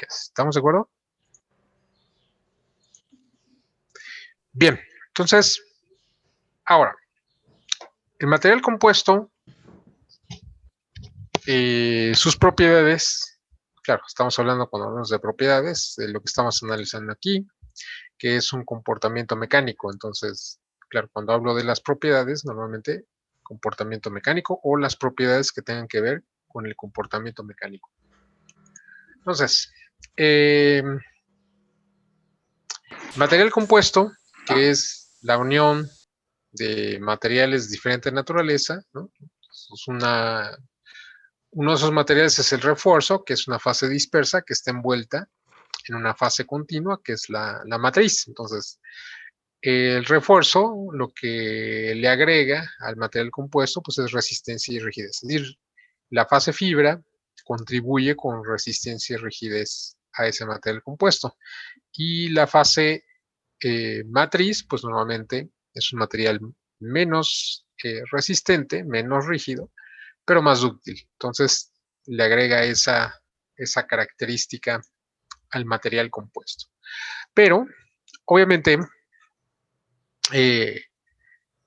químicas. ¿Estamos de acuerdo? Bien, entonces, ahora, el material compuesto, sus propiedades, claro, estamos hablando cuando hablamos de propiedades, de lo que estamos analizando aquí, que es un comportamiento mecánico. Entonces, claro, cuando hablo de las propiedades, normalmente comportamiento mecánico o las propiedades que tengan que ver con el comportamiento mecánico. Entonces, material compuesto, que es la unión de materiales de diferente naturaleza, ¿no? Es uno de esos materiales es el refuerzo, que es una fase dispersa que está envuelta en una fase continua, que es la matriz. Entonces, el refuerzo lo que le agrega al material compuesto pues es resistencia y rigidez. Es decir, la fase fibra contribuye con resistencia y rigidez a ese material compuesto. Y la fase matriz, pues normalmente es un material menos resistente, menos rígido, pero más dúctil. Entonces le agrega esa característica al material compuesto. Pero, obviamente,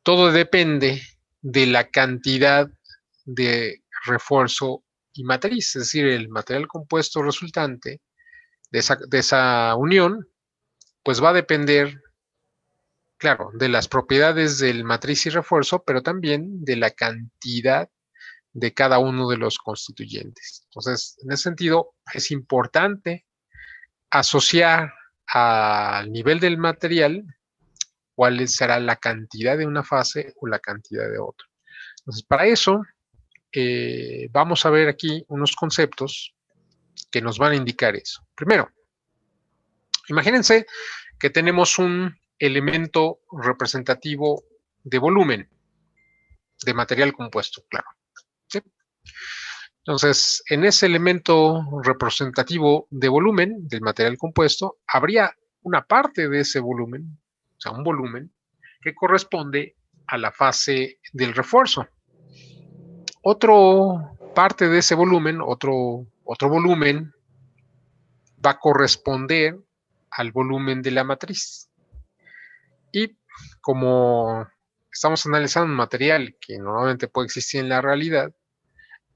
todo depende de la cantidad de refuerzo y matriz, es decir, el material compuesto resultante de esa unión, pues va a depender, claro, de las propiedades del matriz y refuerzo, pero también de la cantidad de cada uno de los constituyentes. Entonces, en ese sentido, es importante asociar al nivel del material cuál será la cantidad de una fase o la cantidad de otra. Entonces, para eso, vamos a ver aquí unos conceptos que nos van a indicar eso. Primero, imagínense que tenemos un elemento representativo de volumen, de material compuesto, claro. ¿Sí? Entonces, en ese elemento representativo de volumen del material compuesto, habría una parte de ese volumen, o sea, un volumen, que corresponde a la fase del refuerzo. Otro parte de ese volumen, otro volumen, va a corresponder al volumen de la matriz. Y como estamos analizando un material que normalmente puede existir en la realidad,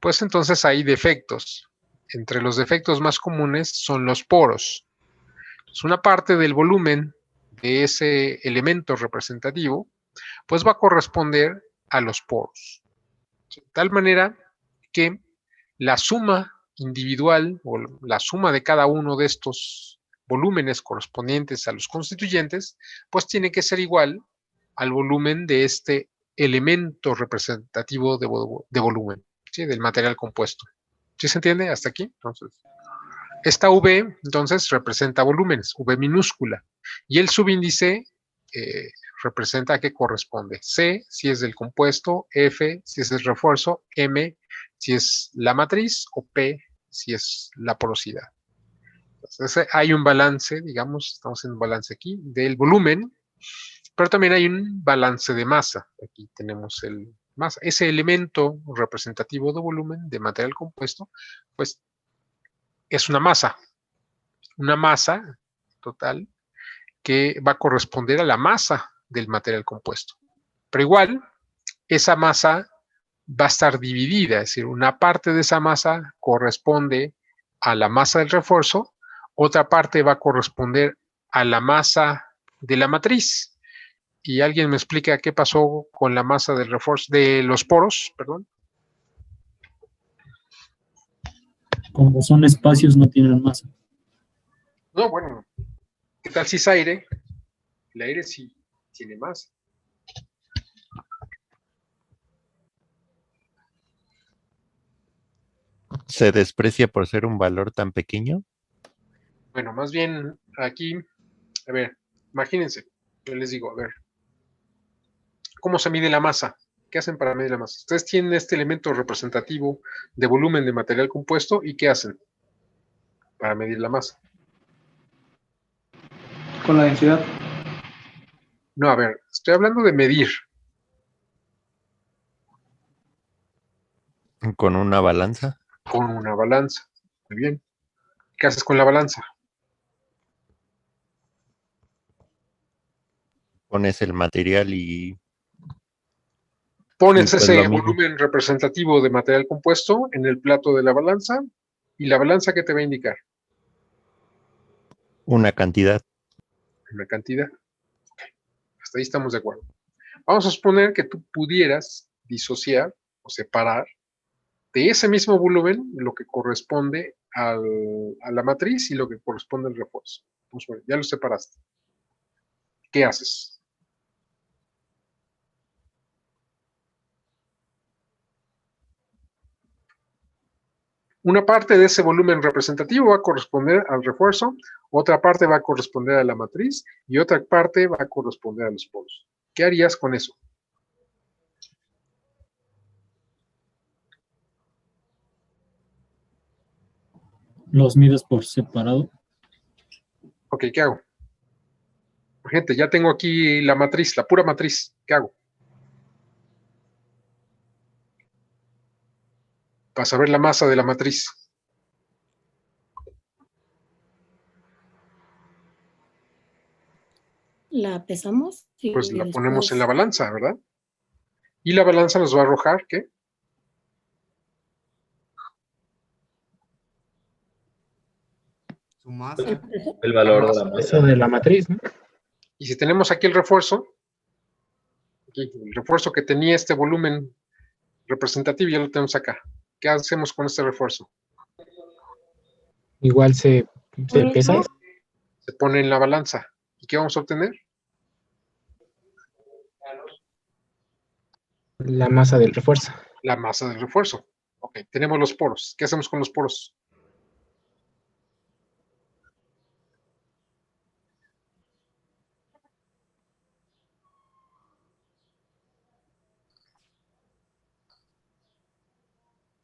pues entonces hay defectos. Entre los defectos más comunes son los poros. Entonces, una parte del volumen de ese elemento representativo, pues va a corresponder a los poros. De tal manera que la suma individual o la suma de cada uno de estos volúmenes correspondientes a los constituyentes, pues tiene que ser igual al volumen de este elemento representativo de volumen, ¿sí? Del material compuesto. ¿Sí se entiende hasta aquí? Entonces, esta V, entonces, representa volúmenes, V minúscula, y el subíndice representa a qué corresponde. C, si es del compuesto, F, si es el refuerzo, M, si es la matriz, o P, si es la porosidad. Entonces, hay un balance, digamos, estamos en un balance aquí, del volumen, pero también hay un balance de masa. Aquí tenemos el masa. Ese elemento representativo de volumen de material compuesto, pues es una masa total que va a corresponder a la masa del material compuesto. Pero igual, esa masa va a estar dividida, es decir, una parte de esa masa corresponde a la masa del refuerzo, otra parte va a corresponder a la masa de la matriz. ¿Y alguien me explica qué pasó con la masa del refuerzo, de los poros, perdón? Como son espacios, no tienen masa. No, bueno, ¿qué tal si es aire? El aire sí tiene masa. ¿Se desprecia por ser un valor tan pequeño? Bueno, más bien aquí, a ver, imagínense, yo les digo, a ver, ¿cómo se mide la masa? ¿Qué hacen para medir la masa? Ustedes tienen este elemento representativo de volumen de material compuesto y ¿qué hacen para medir la masa? Con la densidad. No, a ver, estoy hablando de medir. ¿Con una balanza? Con una balanza. Muy bien. ¿Qué haces con la balanza? Pones el material y Pones pues ese lo mismo. volumen representativo de material compuesto en el plato de la balanza, y la balanza, ¿qué te va a indicar? Una cantidad. Una cantidad. Hasta ahí estamos de acuerdo. Vamos a suponer que tú pudieras disociar o separar de ese mismo volumen lo que corresponde a la matriz y lo que corresponde al refuerzo. Vamos a ver, ya lo separaste. ¿Qué haces? Una parte de ese volumen representativo va a corresponder al refuerzo, otra parte va a corresponder a la matriz y otra parte va a corresponder a los polos. ¿Qué harías con eso? Los mides por separado. Ok, ¿qué hago? Gente, ya tengo aquí la matriz, la pura matriz. ¿Qué hago? Para saber la masa de la matriz. La pesamos y Pues la después... ponemos en la balanza, ¿verdad? Y la balanza nos va a arrojar, ¿qué? Su masa. ¿El peso? El valor de la Eso masa. de la matriz, ¿no? Y si tenemos aquí el refuerzo, aquí, el refuerzo que tenía este volumen representativo, ya lo tenemos acá. ¿Qué hacemos con este refuerzo? Igual se pesa Se pone en la balanza. ¿Y qué vamos a obtener? la masa del refuerzo. La masa del refuerzo. Ok, tenemos los poros. ¿Qué hacemos con los poros?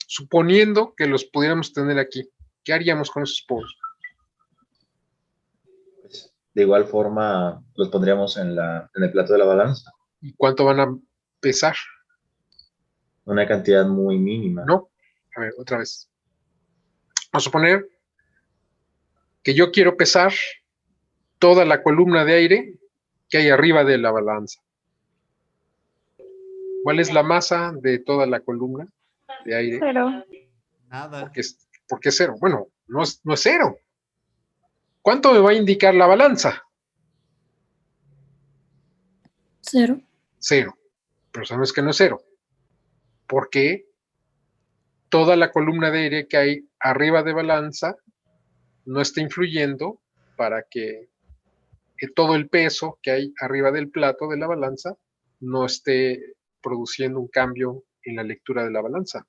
Suponiendo que los pudiéramos tener aquí, ¿qué haríamos con esos poros? Pues, de igual forma, los pondríamos en el plato de la balanza. ¿Y cuánto van a pesar? Una cantidad muy mínima. ¿No? A ver, otra vez. Vamos a suponer que yo quiero pesar toda la columna de aire que hay arriba de la balanza. ¿Cuál es la masa de toda la columna de aire? Cero. Nada. ¿Por qué cero? Bueno, no es cero. ¿Cuánto me va a indicar la balanza? Cero. Cero. Pero sabemos que no es cero. Porque toda la columna de aire que hay arriba de balanza no está influyendo para que todo el peso que hay arriba del plato de la balanza no esté produciendo un cambio en la lectura de la balanza.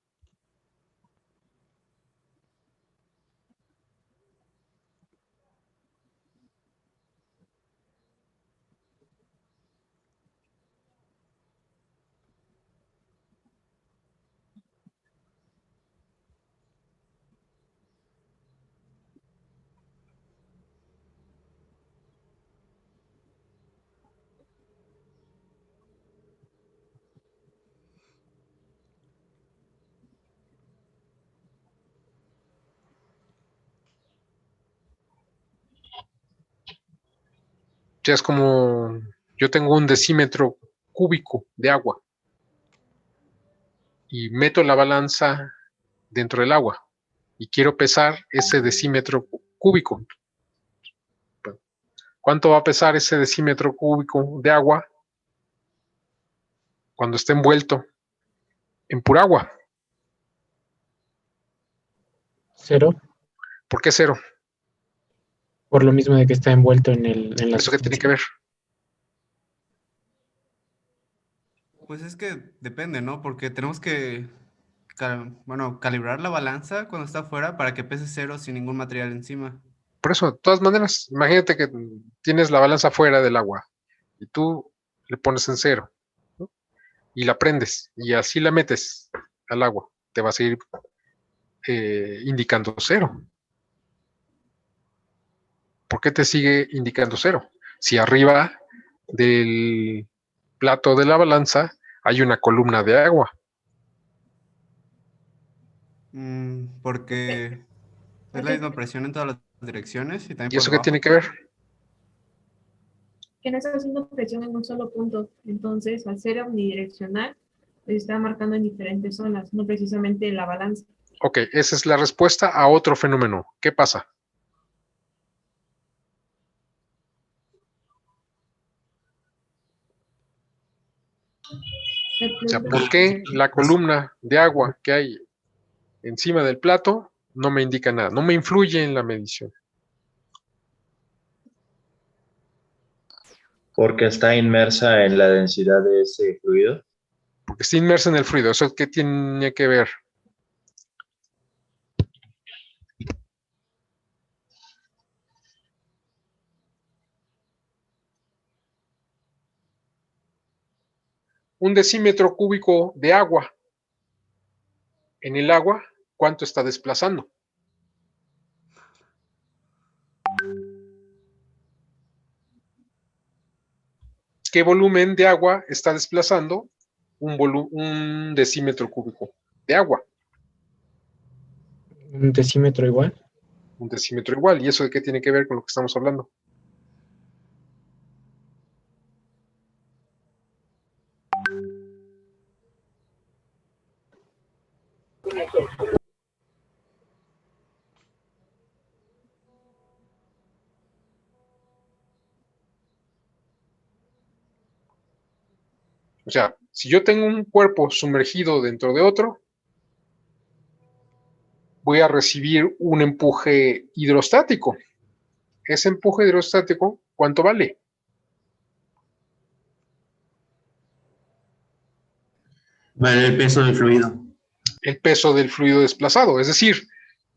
Ya es como yo tengo un decímetro cúbico de agua y meto la balanza dentro del agua y quiero pesar ese decímetro cúbico. ¿Cuánto va a pesar ese decímetro cúbico de agua cuando esté envuelto en pura agua? Cero, ¿Por qué cero? por lo mismo de que está envuelto en la ¿Eso qué tiene sustancia. que ver? Pues es que depende, ¿no? Porque tenemos que, calibrar la balanza cuando está afuera para que pese cero sin ningún material encima. Por eso, de todas maneras, imagínate que tienes la balanza fuera del agua y tú le pones en cero, ¿no? Y la prendes y así la metes al agua, te va a seguir indicando cero. ¿Por qué te sigue indicando cero? Si arriba del plato de la balanza hay una columna de agua. Porque es la misma presión en todas las direcciones y también ¿Y eso por qué tiene debajo. que ver? Que no está haciendo presión en un solo punto. Entonces, al ser omnidireccional, pues está marcando en diferentes zonas, no precisamente en la balanza. Ok, esa es la respuesta a otro fenómeno. ¿Qué pasa? O sea, ¿por qué la columna de agua que hay encima del plato no me indica nada? No me influye en la medición. Porque está inmersa en la densidad de ese fluido. Porque está inmersa en el fluido. ¿Eso qué tiene que ver? Un decímetro cúbico de agua en el agua, ¿cuánto está desplazando? ¿Qué volumen de agua está desplazando un decímetro cúbico de agua? Un decímetro igual. Un decímetro igual. ¿Y eso de qué tiene que ver con lo que estamos hablando? O sea, si yo tengo un cuerpo sumergido dentro de otro, voy a recibir un empuje hidrostático. Ese empuje hidrostático, ¿cuánto vale? Vale el peso del fluido. El peso del fluido desplazado. Es decir,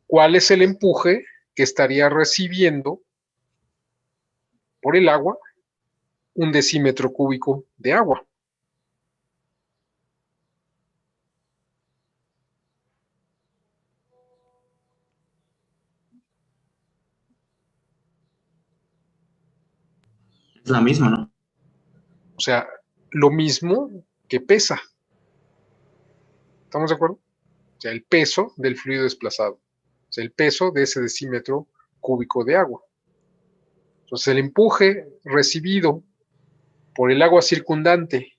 ¿cuál es el empuje que estaría recibiendo por el agua un decímetro cúbico de agua? Es la misma, ¿no? O sea, lo mismo que pesa. ¿Estamos de acuerdo? O sea, el peso del fluido desplazado. O sea, el peso de ese decímetro cúbico de agua. Entonces, el empuje recibido por el agua circundante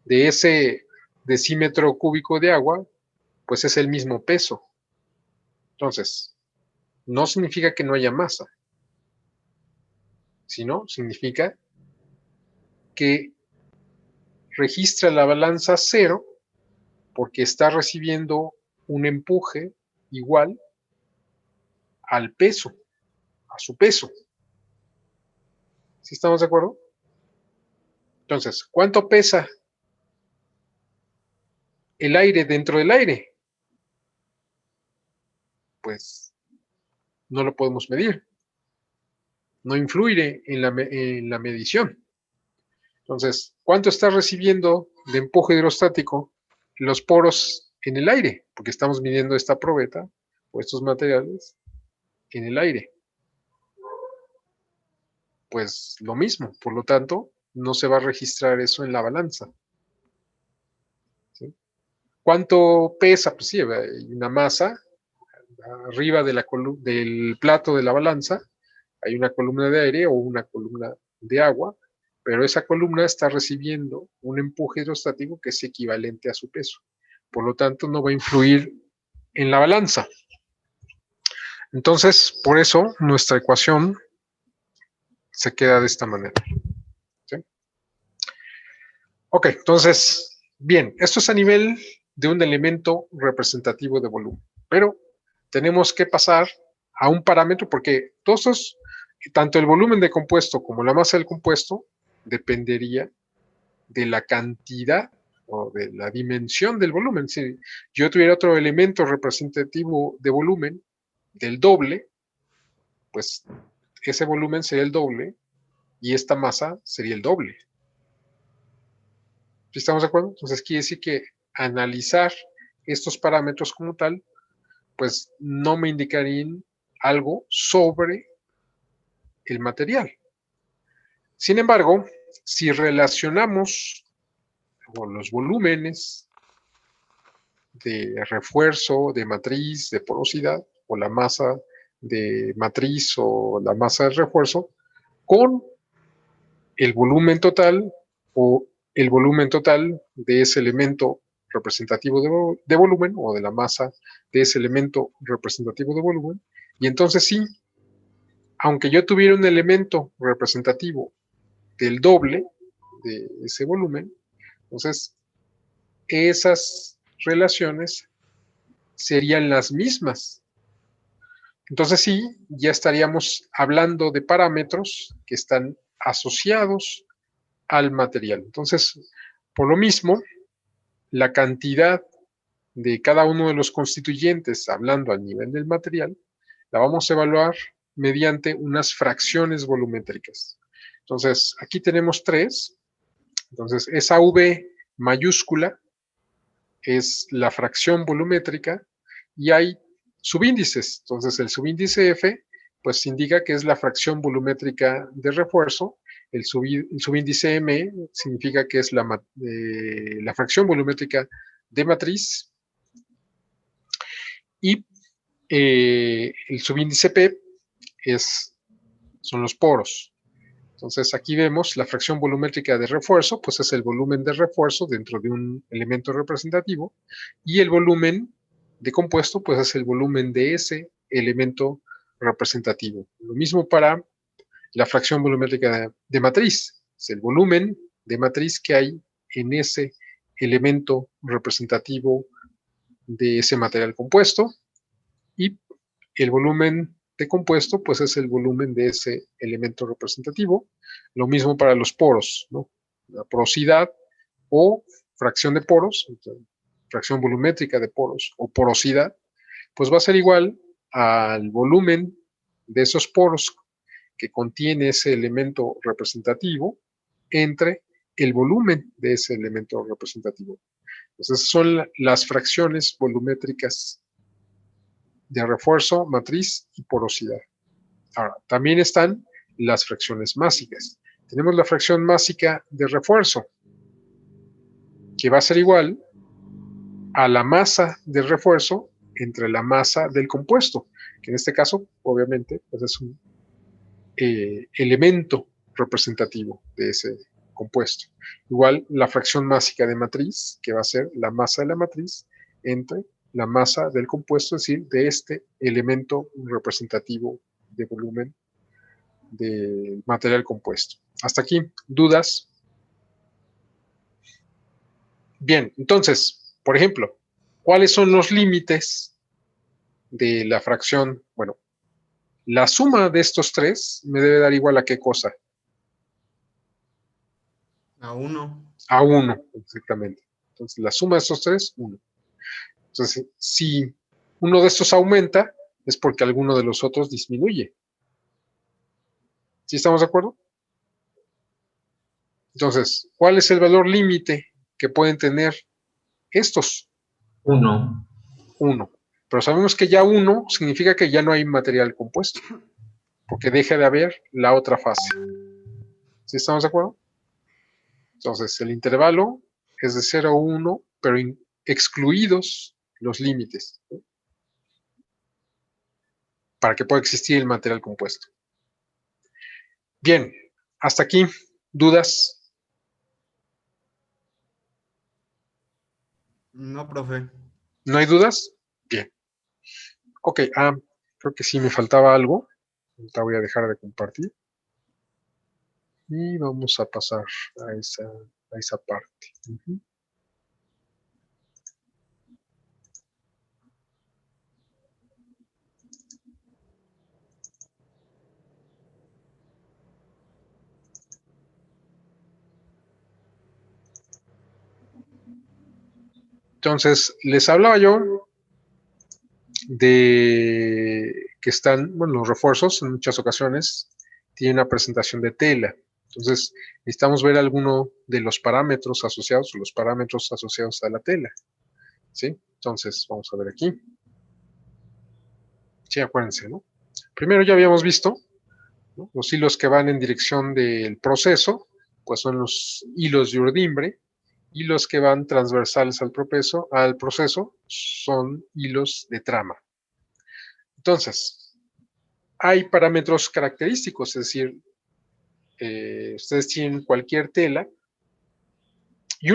de ese decímetro cúbico de agua, pues es el mismo peso. Entonces, no significa que no haya masa, sino significa que registra la balanza cero porque está recibiendo un empuje igual al peso, a su peso. ¿Sí estamos de acuerdo? Entonces, ¿cuánto pesa el aire dentro del aire? Pues no lo podemos medir. No influye en la medición. Entonces, ¿cuánto está recibiendo de empuje hidrostático los poros en el aire? Porque estamos midiendo esta probeta o estos materiales en el aire. Pues lo mismo, por lo tanto, no se va a registrar eso en la balanza. ¿Sí? ¿Cuánto pesa? Pues sí, hay una masa arriba de del plato de la balanza, hay una columna de aire o una columna de agua, pero esa columna está recibiendo un empuje hidrostático que es equivalente a su peso. Por lo tanto, no va a influir en la balanza. Entonces, por eso, nuestra ecuación se queda de esta manera. ¿Sí? Ok, entonces, bien, esto es a nivel de un elemento representativo de volumen, pero tenemos que pasar a un parámetro porque todos estos, tanto el volumen de compuesto como la masa del compuesto, dependería de la cantidad o de la dimensión del volumen. Si yo tuviera otro elemento representativo de volumen del doble, pues ese volumen sería el doble y esta masa sería el doble. ¿Sí estamos de acuerdo? Entonces quiere decir que analizar estos parámetros como tal, pues no me indicarían algo sobre el material. Sin embargo, si relacionamos los volúmenes de refuerzo, de matriz, de porosidad, o la masa de matriz o la masa de refuerzo con el volumen total o el volumen total de ese elemento representativo de volumen o de la masa de ese elemento representativo de volumen. Y entonces sí, aunque yo tuviera un elemento representativo del doble de ese volumen, entonces esas relaciones serían las mismas. Entonces sí, ya estaríamos hablando de parámetros que están asociados al material. Entonces, por lo mismo, la cantidad de cada uno de los constituyentes, hablando al nivel del material, la vamos a evaluar mediante unas fracciones volumétricas. Entonces, aquí tenemos 3. Entonces, esa V mayúscula es la fracción volumétrica y hay subíndices. Entonces, el subíndice F, pues indica que es la fracción volumétrica de refuerzo. El subíndice M significa que es la fracción volumétrica de matriz. Y el subíndice P son los poros. Entonces, aquí vemos la fracción volumétrica de refuerzo, pues es el volumen de refuerzo dentro de un elemento representativo, y el volumen de compuesto, pues es el volumen de ese elemento representativo. Lo mismo para la fracción volumétrica de matriz, es el volumen de matriz que hay en ese elemento representativo de ese material compuesto, y el volumen de compuesto, pues es el volumen de ese elemento representativo. Lo mismo para los poros, ¿no? La porosidad o fracción de poros, fracción volumétrica de poros o porosidad, pues va a ser igual al volumen de esos poros que contiene ese elemento representativo entre el volumen de ese elemento representativo. Entonces son las fracciones volumétricas de refuerzo, matriz y porosidad. Ahora, también están las fracciones másicas. Tenemos la fracción másica de refuerzo, que va a ser igual a la masa de refuerzo entre la masa del compuesto, que en este caso, obviamente, pues es un elemento representativo de ese compuesto. Igual la fracción másica de matriz, que va a ser la masa de la matriz entre la masa del compuesto, es decir, de este elemento representativo de volumen del material compuesto. Hasta aquí, ¿dudas? Bien, entonces, por ejemplo, ¿cuáles son los límites de la fracción? Bueno, la suma de estos 3 me debe dar igual a ¿qué cosa? A 1. A 1, exactamente. Entonces, la suma de estos 3, 1. Entonces, si uno de estos aumenta, es porque alguno de los otros disminuye. ¿Sí estamos de acuerdo? Entonces, ¿cuál es el valor límite que pueden tener estos? 1. 1. Pero sabemos que ya 1 significa que ya no hay material compuesto, porque deja de haber la otra fase. ¿Sí estamos de acuerdo? Entonces, el intervalo es de 0 a 1, pero excluidos los límites, ¿no? Para que pueda existir el material compuesto. Bien, hasta aquí, ¿dudas? No, profe. ¿No hay dudas? Bien. Ok, creo que sí me faltaba algo. Ahorita voy a dejar de compartir. Y vamos a pasar a esa parte. Entonces, les hablaba yo de que están, bueno, los refuerzos en muchas ocasiones tienen una presentación de tela. Entonces, necesitamos ver alguno de los parámetros asociados o los parámetros asociados a la tela. ¿Sí? Entonces, vamos a ver aquí. Sí, acuérdense, ¿no? Primero ya habíamos visto, ¿no? Los hilos que van en dirección del proceso, pues son los hilos de urdimbre, y los que van transversales al proceso son hilos de trama. Entonces, hay parámetros característicos, es decir, ustedes tienen cualquier tela y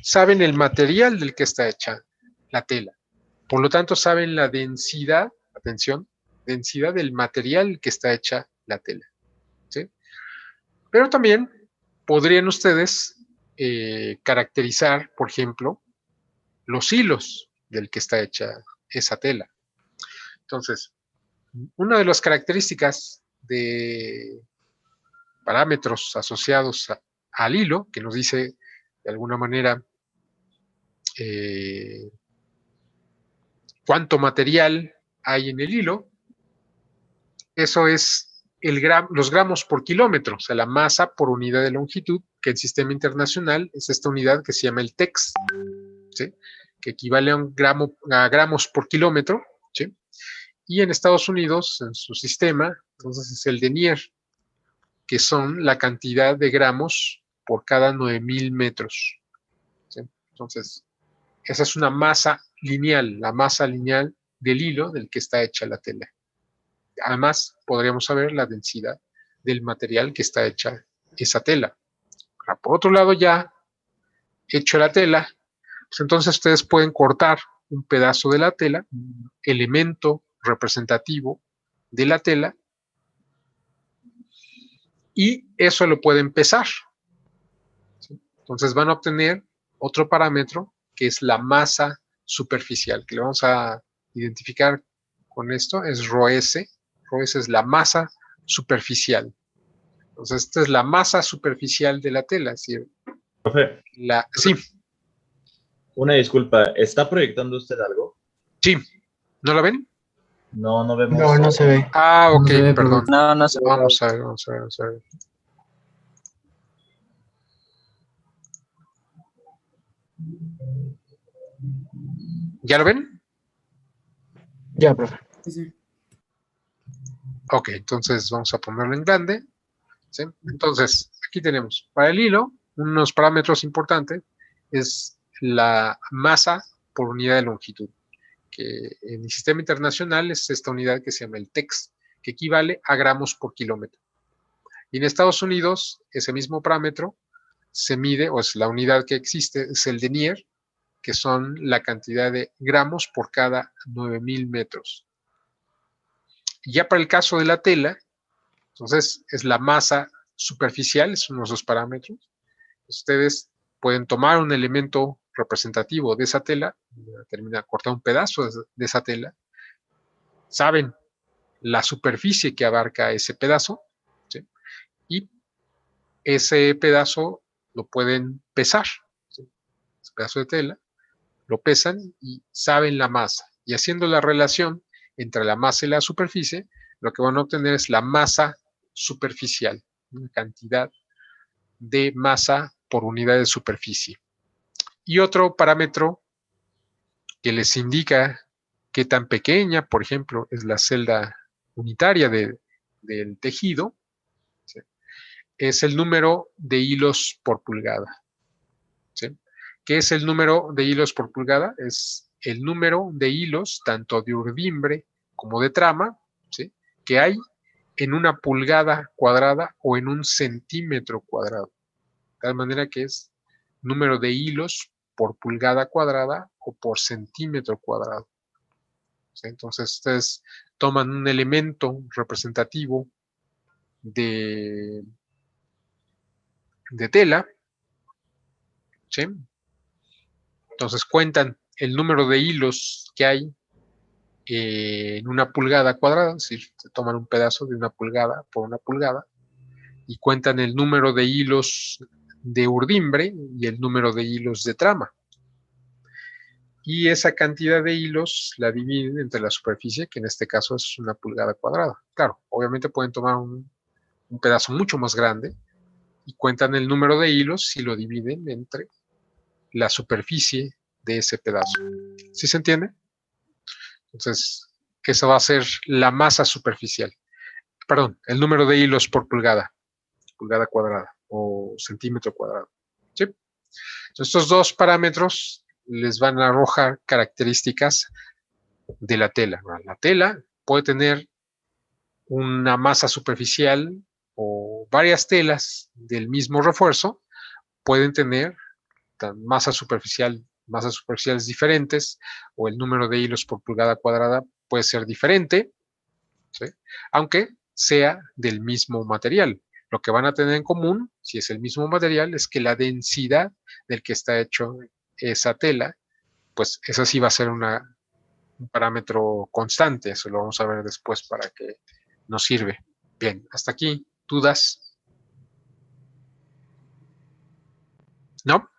saben el material del que está hecha la tela. Por lo tanto, saben la densidad, atención, densidad del material que está hecha la tela. ¿Sí? Pero también podrían ustedes caracterizar, por ejemplo, los hilos del que está hecha esa tela. Entonces, una de las características de parámetros asociados al hilo, que nos dice de alguna manera cuánto material hay en el hilo, eso es los gramos por kilómetro, o sea, la masa por unidad de longitud, que en sistema internacional es esta unidad que se llama el TEX, ¿sí? Que equivale a gramos por kilómetro, ¿sí? Y en Estados Unidos, en su sistema, entonces es el denier, que son la cantidad de gramos por cada 9,000 metros. ¿Sí? Entonces, esa es una masa lineal, la masa lineal del hilo del que está hecha la tela. Además, podríamos saber la densidad del material que está hecha esa tela. Por otro lado, ya hecho la tela, pues entonces ustedes pueden cortar un pedazo de la tela, un elemento representativo de la tela, y eso lo pueden pesar. ¿Sí? Entonces van a obtener otro parámetro que es la masa superficial, que le vamos a identificar con esto, es ρS. ρS es la masa superficial. Entonces, esta es la masa superficial de la tela. Es decir, Profe, sí, una disculpa, ¿está proyectando usted algo? sí. ¿No la ven? No, no vemos. No, no se ve. Ah, ok, No se ve, perdón. No, no se ve. Vamos a ver. ¿Ya lo ven? Ya, profe. Ok, entonces vamos a ponerlo en grande. ¿Sí? Entonces, aquí tenemos, para el hilo, unos parámetros importantes es la masa por unidad de longitud, que en el sistema internacional es esta unidad que se llama el TEX, que equivale a gramos por kilómetro. Y en Estados Unidos, ese mismo parámetro se mide, o es la unidad que existe, es el denier, que son la cantidad de gramos por cada 9,000 metros. Y ya para el caso de la tela, entonces es la masa superficial, es uno de esos parámetros. Ustedes pueden tomar un elemento representativo de esa tela, cortar un pedazo de esa tela, saben la superficie que abarca ese pedazo, ¿sí? Y ese pedazo lo pueden pesar, ¿sí? Ese pedazo de tela, lo pesan y saben la masa. Y haciendo la relación entre la masa y la superficie, lo que van a obtener es la masa superficial, una cantidad de masa por unidad de superficie. Y otro parámetro que les indica qué tan pequeña, por ejemplo, es la celda unitaria del tejido, ¿sí? Es el número de hilos por pulgada. ¿Sí? ¿Qué es el número de hilos por pulgada? Es el número de hilos, tanto de urdimbre como de trama, ¿sí? Que hay en una pulgada cuadrada o en un centímetro cuadrado. De tal manera que es número de hilos por pulgada cuadrada o por centímetro cuadrado. ¿Sí? Entonces, ustedes toman un elemento representativo de tela, ¿sí? Entonces cuentan el número de hilos que hay en una pulgada cuadrada, es decir, se toman un pedazo de una pulgada por una pulgada y cuentan el número de hilos de urdimbre y el número de hilos de trama. Y esa cantidad de hilos la dividen entre la superficie, que en este caso es una pulgada cuadrada. Claro, obviamente pueden tomar un pedazo mucho más grande y cuentan el número de hilos y lo dividen entre la superficie de ese pedazo. ¿Sí se entiende? Entonces, esa va a ser la masa superficial. Perdón, el número de hilos por pulgada cuadrada o centímetro cuadrado. ¿Sí? Entonces, estos dos parámetros les van a arrojar características de la tela. La tela puede tener una masa superficial o varias telas del mismo refuerzo pueden tener masas superficiales diferentes, o el número de hilos por pulgada cuadrada puede ser diferente, ¿sí? Aunque sea del mismo material. Lo que van a tener en común, si es el mismo material, es que la densidad del que está hecho esa tela, pues esa sí va a ser un parámetro constante. Eso lo vamos a ver después para qué nos sirve. Bien, hasta aquí, ¿dudas? ¿No?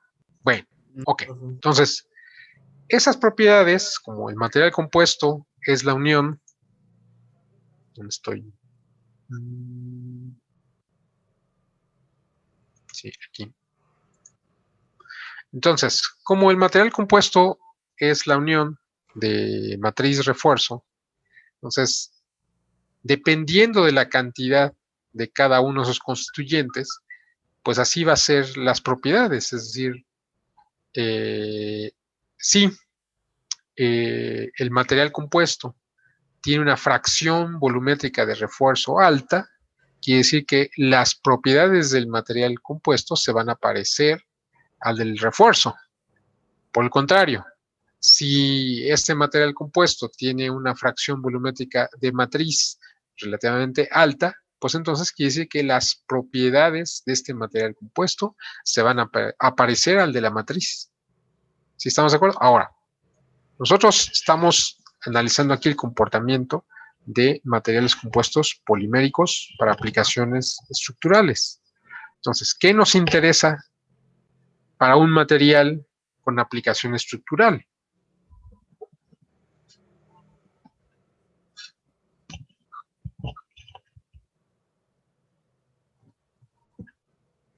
Bueno, ok. Entonces, esas propiedades, como el material compuesto es la unión, ¿dónde estoy? Sí, aquí. Entonces, como el material compuesto es la unión de matriz-refuerzo, entonces, dependiendo de la cantidad de cada uno de esos constituyentes, pues así va a ser las propiedades. Es decir, si el material compuesto tiene una fracción volumétrica de refuerzo alta, quiere decir que las propiedades del material compuesto se van a parecer al del refuerzo. Por el contrario, si este material compuesto tiene una fracción volumétrica de matriz relativamente alta, pues entonces quiere decir que las propiedades de este material compuesto se van a parecer al de la matriz. ¿Sí estamos de acuerdo? Ahora, nosotros estamos analizando aquí el comportamiento de materiales compuestos poliméricos para aplicaciones estructurales. Entonces, ¿qué nos interesa para un material con aplicación estructural?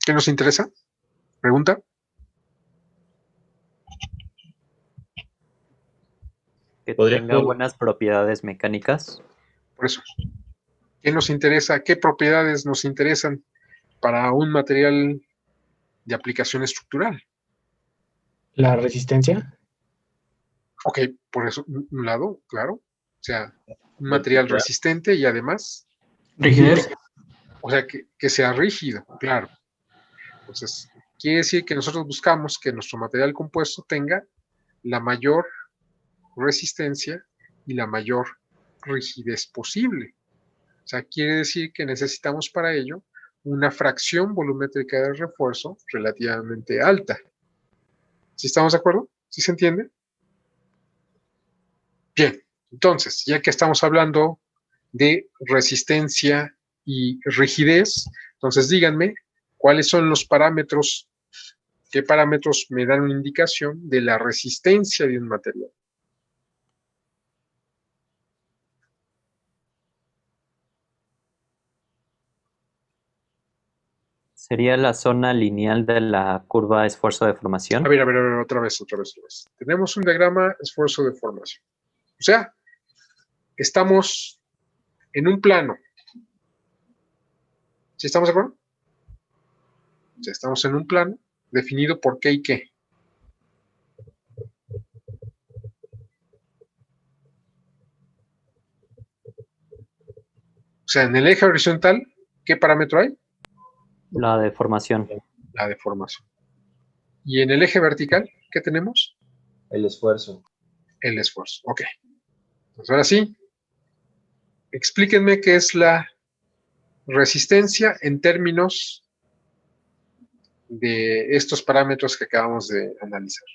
¿Qué nos interesa? ¿Pregunta? Que tenga buenas propiedades mecánicas. Por eso. ¿Qué nos interesa? ¿Qué propiedades nos interesan para un material de aplicación estructural? La resistencia. Ok, por eso, un lado, claro. O sea, un material resistente y además... Rigidez. O sea, que sea rígido, claro. Entonces, quiere decir que nosotros buscamos que nuestro material compuesto tenga la mayor resistencia y la mayor rigidez posible. O sea, quiere decir que necesitamos para ello una fracción volumétrica de refuerzo relativamente alta. ¿Sí estamos de acuerdo? ¿Sí se entiende? Bien, entonces, ya que estamos hablando de resistencia y rigidez, entonces díganme cuáles son los parámetros, qué parámetros me dan una indicación de la resistencia de un material. ¿Sería la zona lineal de la curva esfuerzo de formación? A ver, otra vez. Tenemos un diagrama esfuerzo de formación. O sea, estamos en un plano. ¿Sí estamos de acuerdo? O sea, estamos en un plano definido por qué y qué. O sea, en el eje horizontal, ¿qué parámetro hay? La deformación. La deformación. ¿Y en el eje vertical, qué tenemos? El esfuerzo. El esfuerzo, ok. Entonces, ahora sí, explíquenme qué es la resistencia en términos de estos parámetros que acabamos de analizar.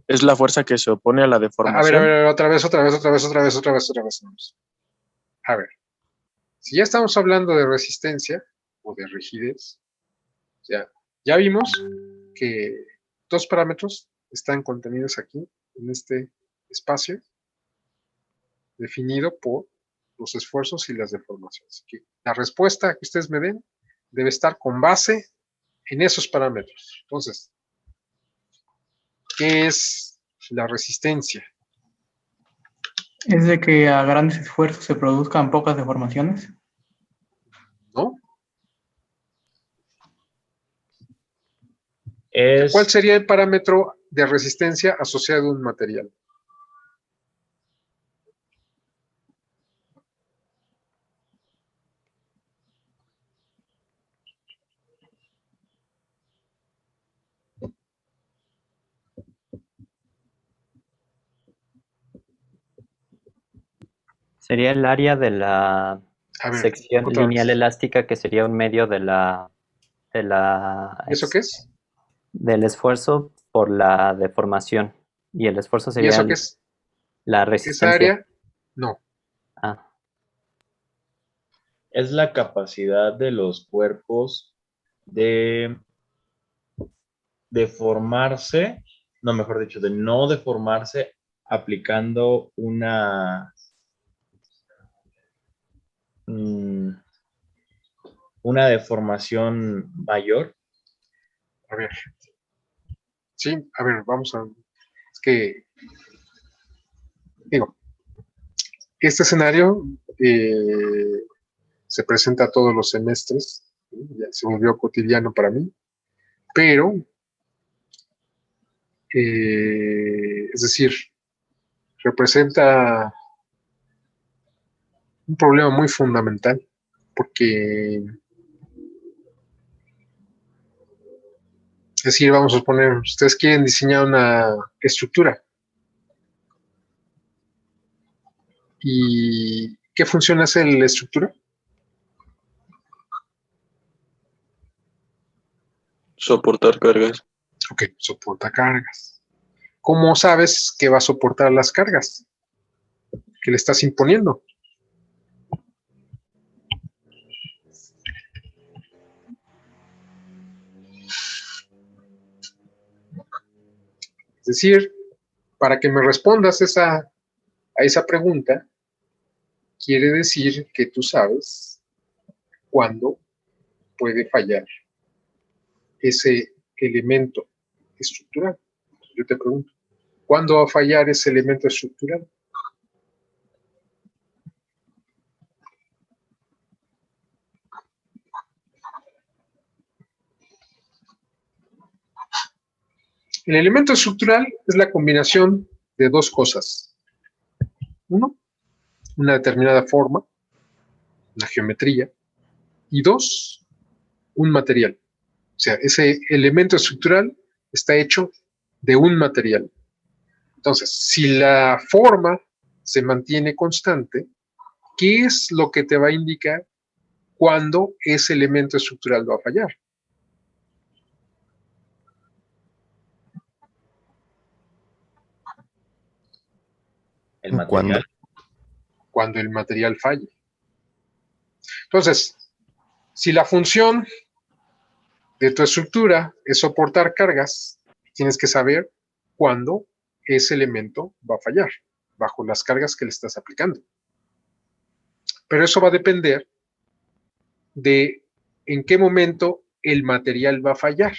Es la fuerza que se opone a la deformación. A ver, otra vez. A ver, si ya estamos hablando de resistencia o de rigidez, ya vimos que dos parámetros están contenidos aquí en este espacio definido por los esfuerzos y las deformaciones. Así que la respuesta que ustedes me den debe estar con base en esos parámetros. Entonces, ¿qué es la resistencia? ¿Es de que a grandes esfuerzos se produzcan pocas deformaciones? ¿No? ¿Cuál sería el parámetro de resistencia asociado a un material? Sería el área de la sección otra lineal vez. elástica, que sería un medio de la ¿Eso qué es? del esfuerzo por la deformación. Y el esfuerzo ¿Y sería eso qué es? la ¿Esa resistencia. área? No. Ah, Es la capacidad de los cuerpos de deformarse, no, mejor dicho, de no deformarse aplicando una deformación mayor. A ver. Sí, a ver, vamos a... Es que... Digo, este escenario se presenta todos los semestres, ya se volvió cotidiano para mí, pero, es decir, representa un problema muy fundamental, porque, es decir, vamos a suponer, ustedes quieren diseñar una estructura, ¿y qué función hace la estructura? Soportar cargas. Ok, soporta cargas. ¿Cómo sabes que va a soportar las cargas que le estás imponiendo? Es decir, para que me respondas a esa pregunta, quiere decir que tú sabes cuándo puede fallar ese elemento estructural. Yo te pregunto, ¿cuándo va a fallar ese elemento estructural? El elemento estructural es la combinación de dos cosas. Uno, una determinada forma, una geometría, y dos, un material. O sea, ese elemento estructural está hecho de un material. Entonces, si la forma se mantiene constante, ¿qué es lo que te va a indicar cuándo ese elemento estructural va a fallar? El material. Cuando el material falle. Entonces, si la función de tu estructura es soportar cargas, tienes que saber cuándo ese elemento va a fallar, bajo las cargas que le estás aplicando. Pero eso va a depender de en qué momento el material va a fallar.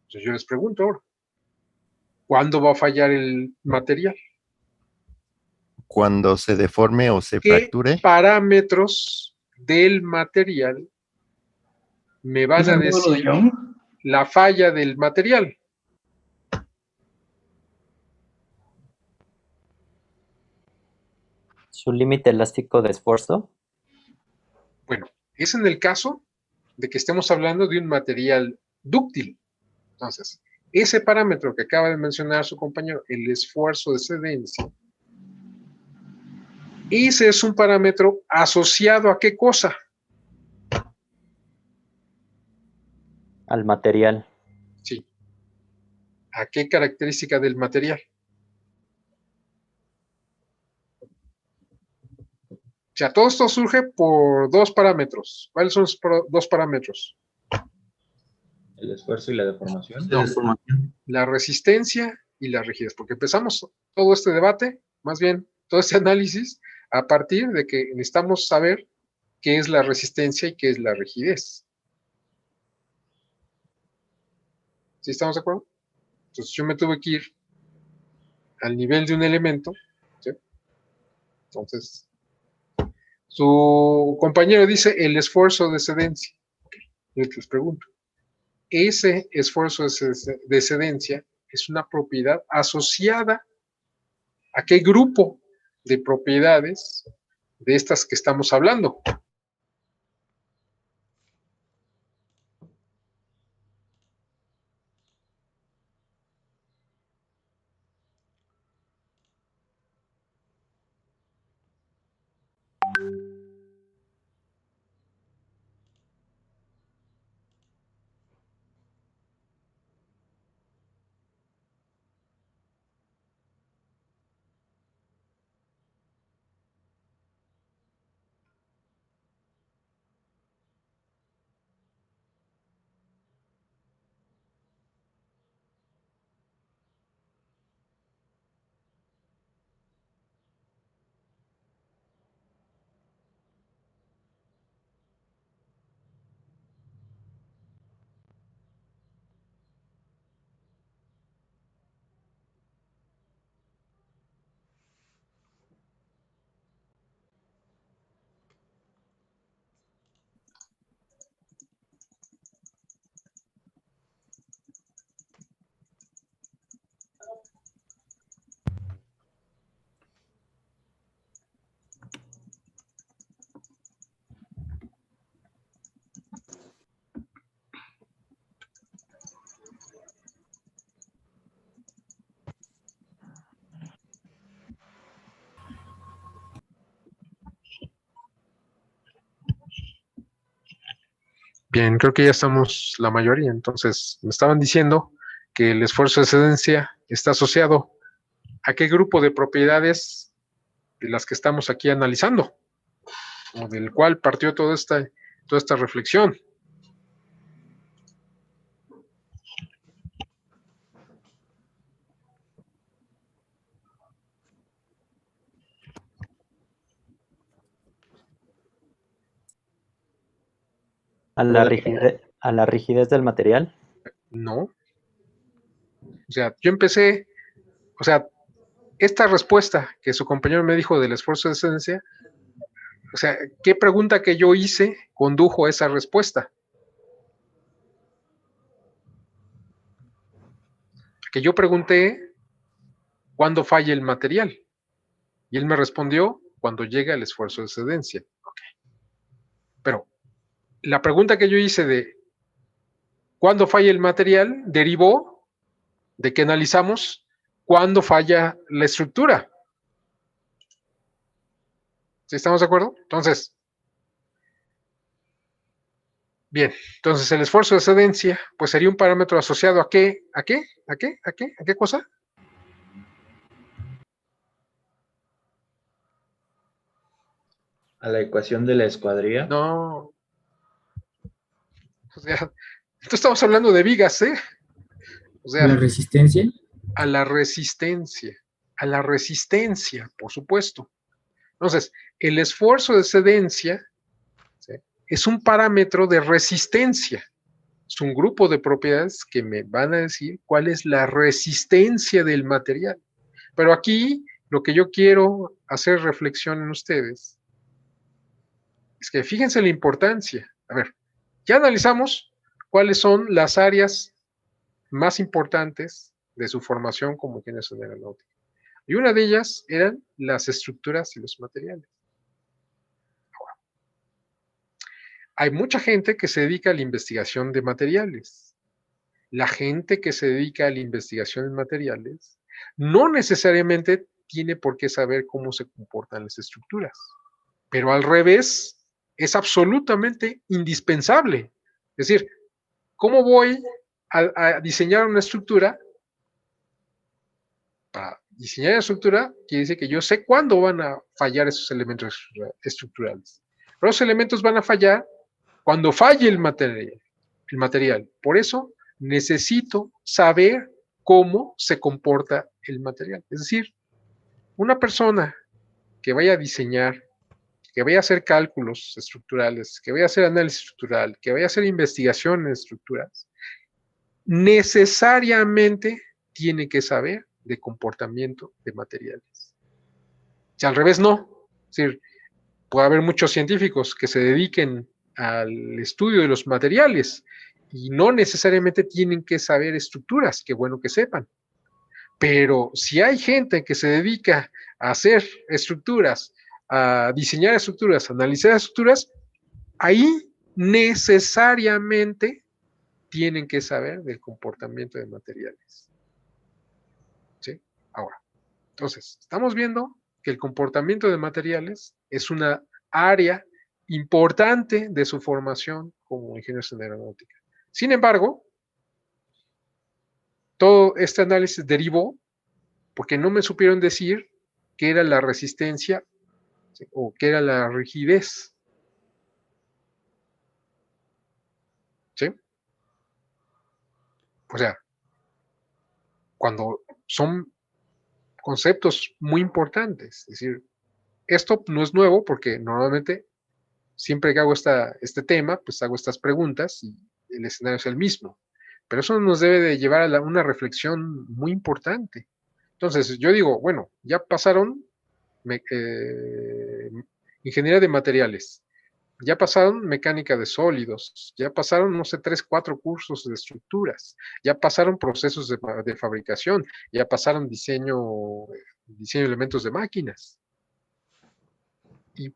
Entonces yo les pregunto ahora, ¿cuándo va a fallar el material? Cuando se deforme o se ¿Qué fracture. parámetros del material me van a decir la falla del material? ¿su límite elástico de esfuerzo? Bueno, es en el caso de que estemos hablando de un material dúctil. Entonces, ese parámetro que acaba de mencionar su compañero, el esfuerzo de cedencia, ese es un parámetro asociado a ¿qué cosa? Al material. Sí. ¿A qué característica del material? O sea, todo esto surge por dos parámetros. ¿Cuáles son los dos parámetros? El esfuerzo y la deformación. No, la resistencia y la rigidez, porque empezamos todo este debate, más bien todo este análisis, a partir de que necesitamos saber qué es la resistencia y qué es la rigidez. ¿Sí estamos de acuerdo? Entonces yo me tuve que ir al nivel de un elemento, ¿sí? Entonces, su compañero dice el esfuerzo de cedencia. Yo les pregunto, ese esfuerzo de excedencia es una propiedad asociada a qué grupo de propiedades de estas que estamos hablando. Bien, creo que ya estamos la mayoría. Entonces, me estaban diciendo que el esfuerzo de excedencia está asociado a qué grupo de propiedades de las que estamos aquí analizando, o del cual partió toda esta reflexión. ¿A la rigidez del material? No. O sea, yo empecé, o sea, esta respuesta que su compañero me dijo del esfuerzo de excedencia, o sea, ¿qué pregunta que yo hice condujo a esa respuesta? Que yo pregunté, ¿cuándo falla el material? Y él me respondió, cuando llega el esfuerzo de excedencia. Okay. Pero la pregunta que yo hice de ¿cuándo falla el material? Derivó de que analizamos cuándo falla la estructura. ¿Sí estamos de acuerdo? Entonces, bien, entonces el esfuerzo de excedencia, pues sería un parámetro asociado ¿a qué? ¿A qué? ¿A qué? ¿A qué? ¿A qué cosa? ¿A la ecuación de la escuadría? No. O sea, entonces estamos hablando de vigas, ¿eh? O sea, ¿La resistencia? a la resistencia, por supuesto. Entonces, el esfuerzo de excedencia, ¿sí?, es un parámetro de resistencia. Es un grupo de propiedades que me van a decir cuál es la resistencia del material. Pero aquí lo que yo quiero hacer reflexión en ustedes es que fíjense la importancia. A ver, ya analizamos cuáles son las áreas más importantes de su formación como ingenieros en aeronáutica. Y una de ellas eran las estructuras y los materiales. Hay mucha gente que se dedica a la investigación de materiales. La gente que se dedica a la investigación de materiales no necesariamente tiene por qué saber cómo se comportan las estructuras, pero al revés, es absolutamente indispensable. Es decir, ¿cómo voy a diseñar una estructura? Para diseñar la estructura quiere decir que yo sé cuándo van a fallar esos elementos estructurales. Pero los elementos van a fallar cuando falle el material. Por eso necesito saber cómo se comporta el material. Es decir, una persona que vaya a diseñar, que vaya a hacer cálculos estructurales, que vaya a hacer análisis estructural, que vaya a hacer investigación en estructuras, necesariamente tiene que saber de comportamiento de materiales. Si al revés no, es decir, puede haber muchos científicos que se dediquen al estudio de los materiales Y no necesariamente tienen que saber estructuras, qué bueno que sepan. Pero si hay gente que se dedica a hacer estructuras, a diseñar estructuras, a analizar estructuras, ahí necesariamente tienen que saber del comportamiento de materiales. ¿Sí? Ahora, entonces, estamos viendo que el comportamiento de materiales es una área importante de su formación como ingenieros en aeronáutica. Sin embargo, todo este análisis derivó porque no me supieron decir qué era la resistencia, ¿sí?, o qué era la rigidez. ¿Sí? O sea, cuando son conceptos muy importantes, es decir, esto no es nuevo porque normalmente siempre que hago este tema, pues hago estas preguntas y el escenario es el mismo. Pero eso nos debe de llevar a una reflexión muy importante. Entonces, yo digo, bueno, ya pasaron ingeniería de materiales, ya pasaron mecánica de sólidos, ya pasaron, no sé, 3, 4 cursos de estructuras, ya pasaron procesos de fabricación, ya pasaron diseño de elementos de máquinas. Y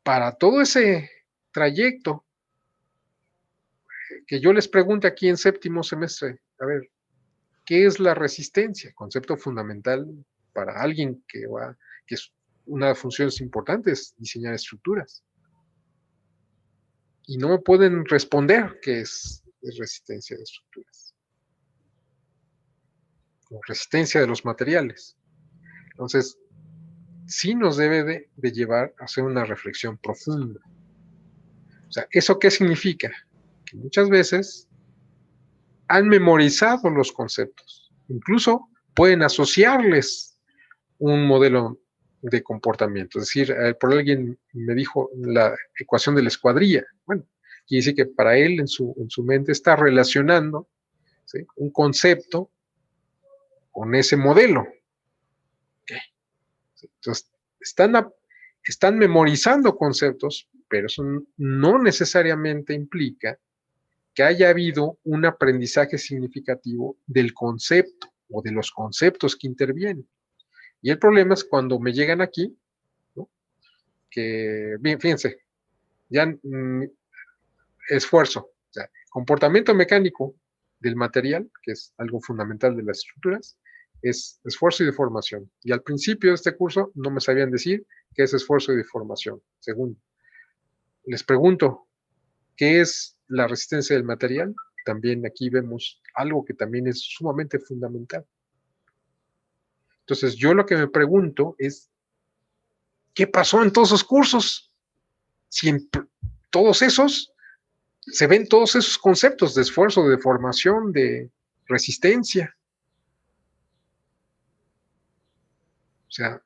para todo ese trayecto, que yo les pregunte aquí en séptimo semestre, a ver, ¿qué es la resistencia? Concepto fundamental para alguien que es una de las funciones importantes, diseñar estructuras. Y no me pueden responder qué es resistencia de estructuras. O resistencia de los materiales. Entonces, sí nos debe de llevar a hacer una reflexión profunda. O sea, ¿eso qué significa? Que muchas veces han memorizado los conceptos. Incluso pueden asociarles un modelo de comportamiento. Es decir, por alguien me dijo la ecuación de la escuadrilla. Bueno, quiere decir que para él en su mente está relacionando, ¿sí?, un concepto con ese modelo. Okay. Entonces, están memorizando conceptos, pero eso no necesariamente implica que haya habido un aprendizaje significativo del concepto o de los conceptos que intervienen. Y el problema es cuando me llegan aquí, ¿no?, que, bien, fíjense, ya esfuerzo, o sea, comportamiento mecánico del material, que es algo fundamental de las estructuras, es esfuerzo y deformación. Y al principio de este curso no me sabían decir qué es esfuerzo y deformación. Segundo, les pregunto, ¿qué es la resistencia del material? También aquí vemos algo que también es sumamente fundamental. Entonces, yo lo que me pregunto es, ¿qué pasó en todos esos cursos? Si en todos esos se ven todos esos conceptos de esfuerzo, de deformación, de resistencia. O sea,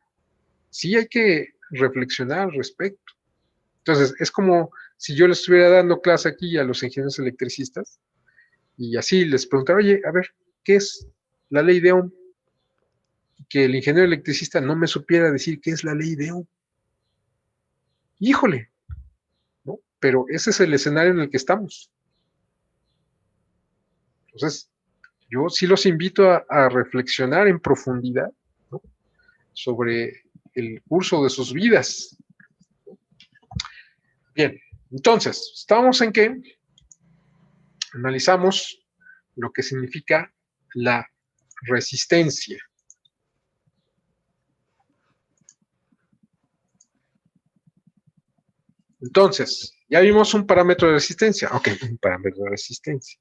sí hay que reflexionar al respecto. Entonces, es como si yo le estuviera dando clase aquí a los ingenieros electricistas y así les preguntara, oye, a ver, ¿qué es la ley de Ohm? Que el ingeniero electricista no me supiera decir qué es la ley de Ohm. Híjole, ¿no? Pero ese es el escenario en el que estamos. Entonces, yo sí los invito a reflexionar en profundidad, ¿no?, sobre el curso de sus vidas. Bien, entonces, estamos en que analizamos lo que significa la resistencia. Entonces, ya vimos un parámetro de resistencia. Ok, un parámetro de resistencia.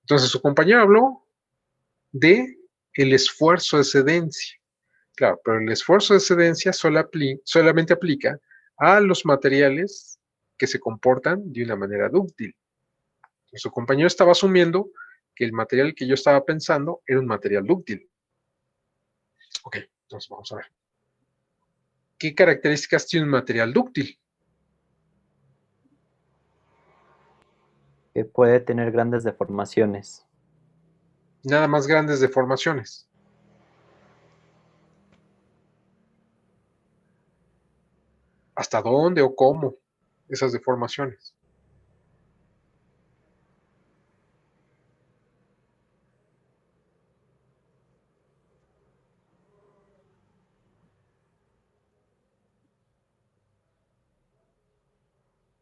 Entonces, su compañero habló de el esfuerzo de excedencia. Claro, pero el esfuerzo de excedencia solamente aplica a los materiales que se comportan de una manera dúctil. Su compañero estaba asumiendo que el material que yo estaba pensando era un material dúctil. Ok, entonces vamos a ver. ¿Qué características tiene un material dúctil? Que puede tener grandes deformaciones. Nada más grandes deformaciones. ¿Hasta dónde o cómo esas deformaciones?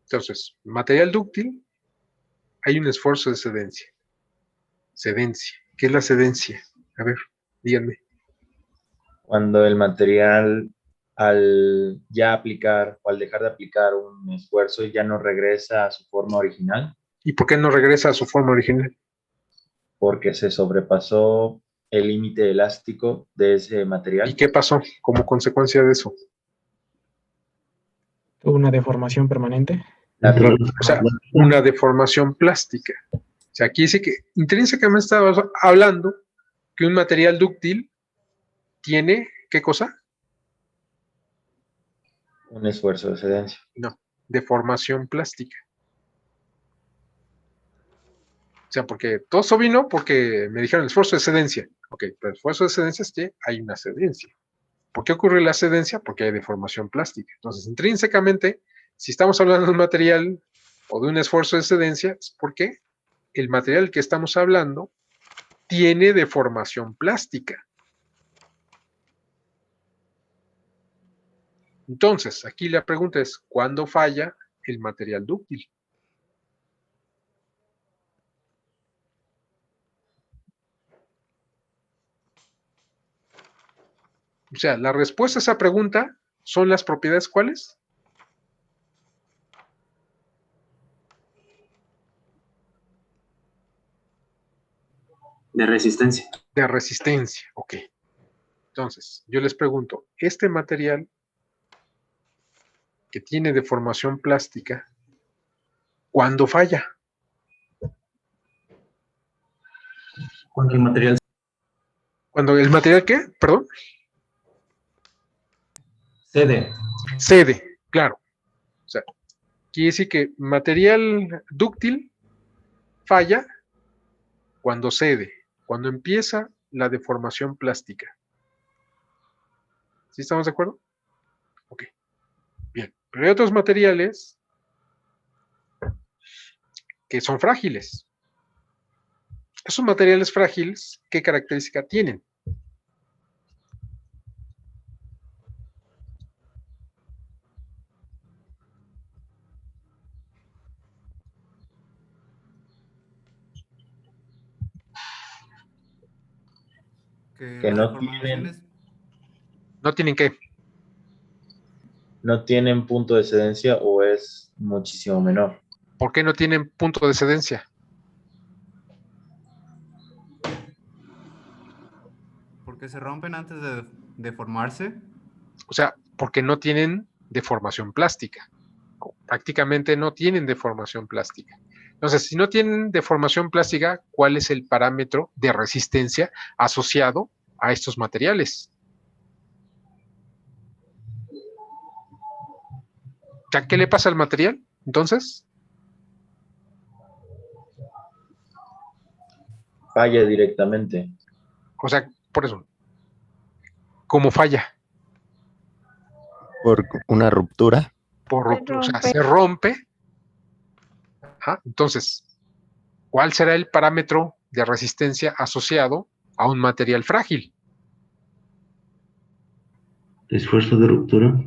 Entonces, material dúctil, hay un esfuerzo de cedencia. Cedencia. ¿Qué es la cedencia? A ver, díganme. Cuando el material, al ya aplicar o al dejar de aplicar un esfuerzo, ya no regresa a su forma original. ¿Y por qué no regresa a su forma original? Porque se sobrepasó el límite elástico de ese material. ¿Y qué pasó como consecuencia de eso? Tuvo una deformación permanente. O sea, una deformación plástica. O sea, aquí dice que intrínsecamente estamos hablando que un material dúctil tiene, ¿qué cosa? Un esfuerzo de cedencia. No, deformación plástica. O sea, porque todo eso vino porque me dijeron el esfuerzo de cedencia. Ok, pero el esfuerzo de cedencia es que hay una cedencia. ¿Por qué ocurre la cedencia? Porque hay deformación plástica. Entonces, intrínsecamente, si estamos hablando de un material o de un esfuerzo de cedencia, es porque el material que estamos hablando tiene deformación plástica. Entonces, aquí la pregunta es, ¿cuándo falla el material dúctil? O sea, la respuesta a esa pregunta son las propiedades ¿cuáles? De resistencia. De resistencia, ok. Entonces, yo les pregunto, ¿este material que tiene deformación plástica, cuándo falla? Cuando el material ¿Cuando el material qué? Perdón. cede. Cede, claro. O sea, quiere decir que material dúctil falla cuando cede, cuando empieza la deformación plástica. ¿Sí estamos de acuerdo? Ok. Bien. Pero hay otros materiales que son frágiles. Esos materiales frágiles, ¿qué característica tienen? Que no tienen, ¿No tienen qué? no tienen punto de cedencia o es muchísimo menor. ¿Por qué no tienen punto de cedencia? Porque se rompen antes de formarse. O sea, porque no tienen deformación plástica. Prácticamente no tienen deformación plástica. Entonces, si no tienen deformación plástica, ¿cuál es el parámetro de resistencia asociado a estos materiales? ¿Qué le pasa al material? Entonces, Falla directamente. o sea, por eso, ¿cómo falla? Por una ruptura. Por ruptura, o sea, se rompe. Ajá. Entonces, ¿cuál será el parámetro de resistencia asociado a un material frágil? Esfuerzo de ruptura.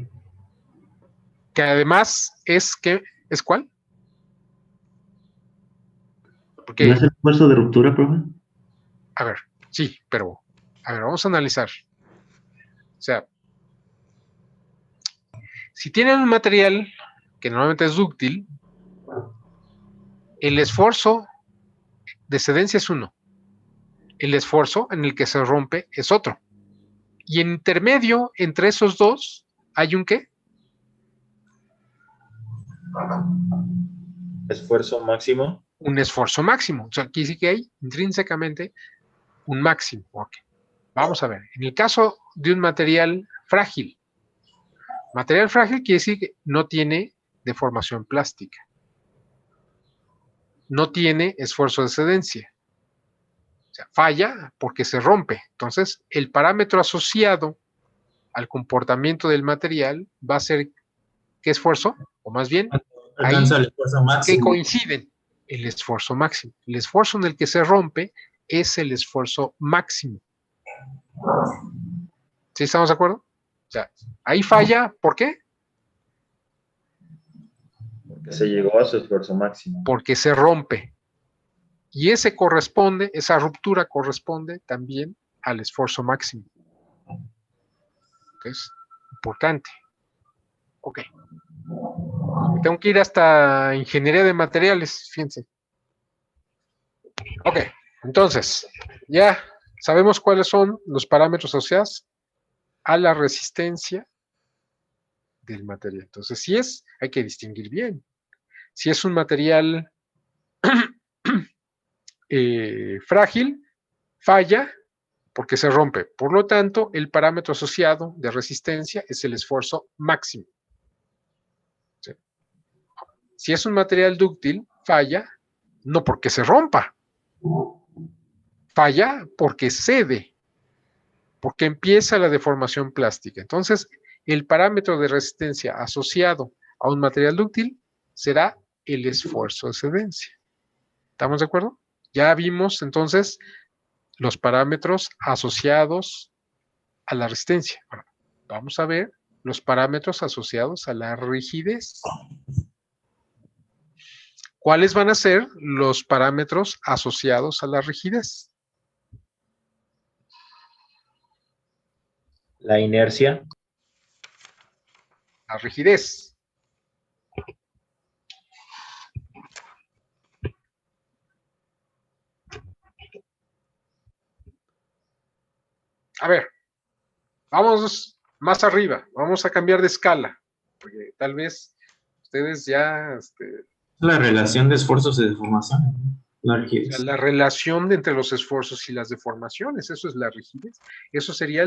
Que además es que, ¿es cuál? Porque, ¿No es el esfuerzo de ruptura, profe? a ver, sí, pero, a ver, vamos a analizar. O sea, si tienen un material que normalmente es dúctil, el esfuerzo de cedencia es uno. El esfuerzo en el que se rompe es otro. Y en intermedio entre esos dos hay un ¿qué? Esfuerzo máximo. Un esfuerzo máximo. O sea, aquí sí que hay intrínsecamente un máximo. Okay. Vamos a ver. En el caso de un material frágil quiere decir que no tiene deformación plástica. No tiene esfuerzo de cedencia. O sea, falla porque se rompe. Entonces, el parámetro asociado al comportamiento del material va a ser ¿qué esfuerzo? O más bien, ahí el esfuerzo máximo. que coinciden el esfuerzo máximo. El esfuerzo en el que se rompe es el esfuerzo máximo. ¿Sí estamos de acuerdo? O sea, ahí falla, ¿por qué? Porque se llegó a su esfuerzo máximo. Porque se rompe. Y esa ruptura corresponde también al esfuerzo máximo. Es importante. Ok. Tengo que ir hasta ingeniería de materiales, fíjense. Ok, entonces, ya sabemos cuáles son los parámetros asociados a la resistencia del material. Entonces, hay que distinguir bien. Si es un material frágil, falla porque se rompe. Por lo tanto, el parámetro asociado de resistencia es el esfuerzo máximo. ¿Sí? Si es un material dúctil, falla no porque se rompa, falla porque cede, porque empieza la deformación plástica. Entonces, el parámetro de resistencia asociado a un material dúctil será el esfuerzo de cedencia. ¿Estamos de acuerdo? Ya vimos entonces los parámetros asociados a la resistencia. Bueno, vamos a ver los parámetros asociados a la rigidez. ¿Cuáles van a ser los parámetros asociados a la rigidez? La inercia. La rigidez. A ver, vamos más arriba, vamos a cambiar de escala, porque tal vez ustedes ya... La relación de esfuerzos y deformación. La o rigidez. sea, la relación entre los esfuerzos y las deformaciones, eso es la rigidez. Eso sería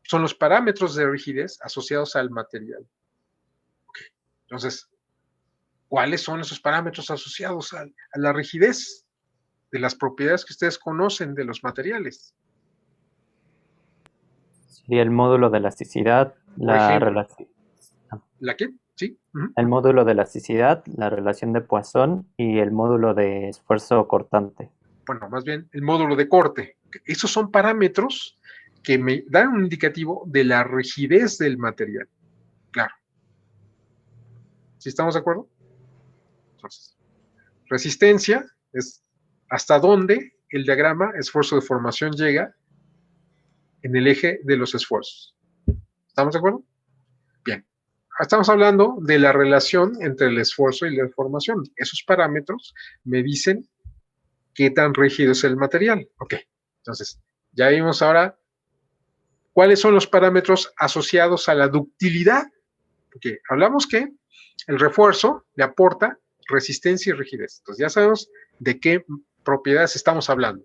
son los parámetros de rigidez asociados al material. Okay. Entonces, ¿cuáles son esos parámetros asociados a la rigidez de las propiedades que ustedes conocen de los materiales? Sería el módulo de elasticidad, ¿La qué? Sí. El módulo de elasticidad, la relación de Poisson y el módulo de esfuerzo cortante. Bueno, más bien el módulo de corte. Esos son parámetros que me dan un indicativo de la rigidez del material. Claro. ¿Sí estamos de acuerdo? Entonces, resistencia es hasta dónde el diagrama esfuerzo de formación llega en el eje de los esfuerzos. ¿Estamos de acuerdo? Bien. Estamos hablando de la relación entre el esfuerzo y la deformación. Esos parámetros me dicen qué tan rígido es el material. Ok. Entonces, ya vimos ahora cuáles son los parámetros asociados a la ductilidad. Porque hablamos que el refuerzo le aporta resistencia y rigidez. Entonces, ya sabemos de qué propiedades estamos hablando.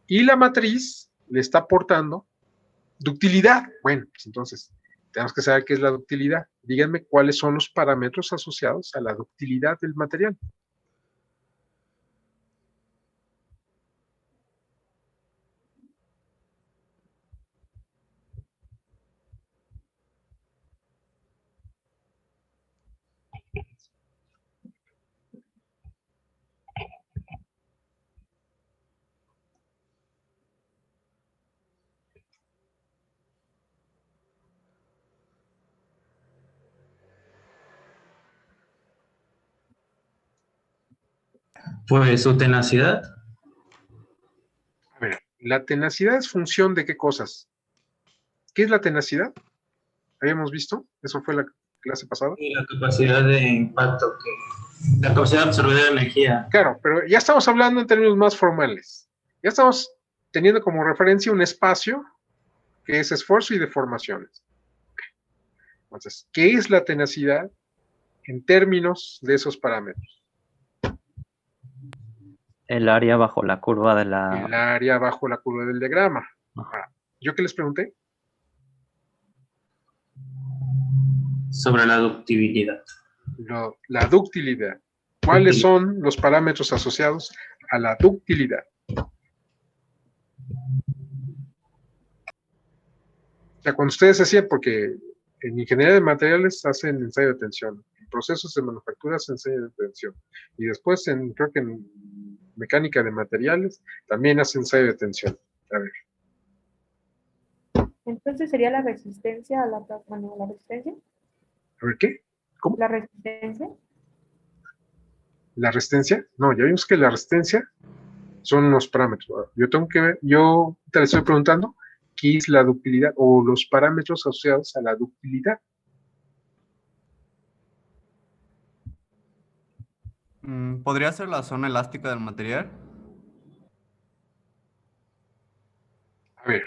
Y la matriz le está aportando ductilidad. Bueno, pues entonces, tenemos que saber qué es la ductilidad. Díganme cuáles son los parámetros asociados a la ductilidad del material. Pues su tenacidad. A ver, la tenacidad es función de qué cosas. ¿Qué es la tenacidad? ¿Habíamos visto? Eso fue la clase pasada. Y la capacidad de impacto, la capacidad de absorber la energía. Claro, pero ya estamos hablando en términos más formales. Ya estamos teniendo como referencia un espacio que es esfuerzo y deformaciones. Entonces, ¿qué es la tenacidad en términos de esos parámetros? El área bajo la curva de la... El área bajo la curva del diagrama. Ajá. ¿Yo qué les pregunté? Sobre la ductibilidad. La ductilidad. ¿Cuáles son los parámetros asociados a la ductilidad? O sea, cuando ustedes decían, porque en ingeniería de materiales hacen ensayo de tensión, en procesos de manufactura hacen ensayo de tensión, y después creo que en mecánica de materiales también hacen ensayo de tensión. A ver. Entonces sería la resistencia a la resistencia. A ver, ¿qué? ¿Cómo? La resistencia. ¿La resistencia? No, ya vimos que la resistencia son unos parámetros. Yo tengo que ver, yo te le estoy preguntando qué es la ductilidad o los parámetros asociados a la ductilidad. ¿Podría ser la zona elástica del material? A ver,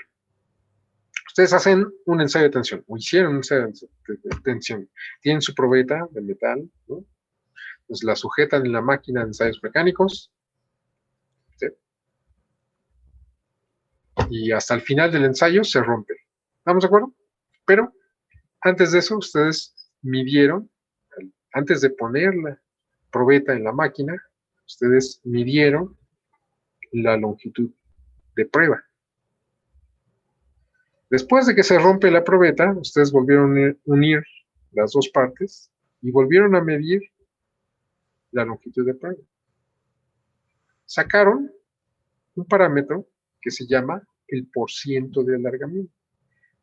ustedes hacen un ensayo de tensión, o hicieron un ensayo de tensión. Tienen su probeta de metal, ¿no? Pues la sujetan en la máquina de ensayos mecánicos, ¿sí? Y hasta el final del ensayo se rompe. ¿Estamos de acuerdo? Pero antes de eso, ustedes midieron, antes de poner la probeta en la máquina, ustedes midieron la longitud de prueba. Después de que se rompe la probeta, ustedes volvieron a unir las dos partes y volvieron a medir la longitud de prueba. Sacaron un parámetro que se llama el porciento de alargamiento.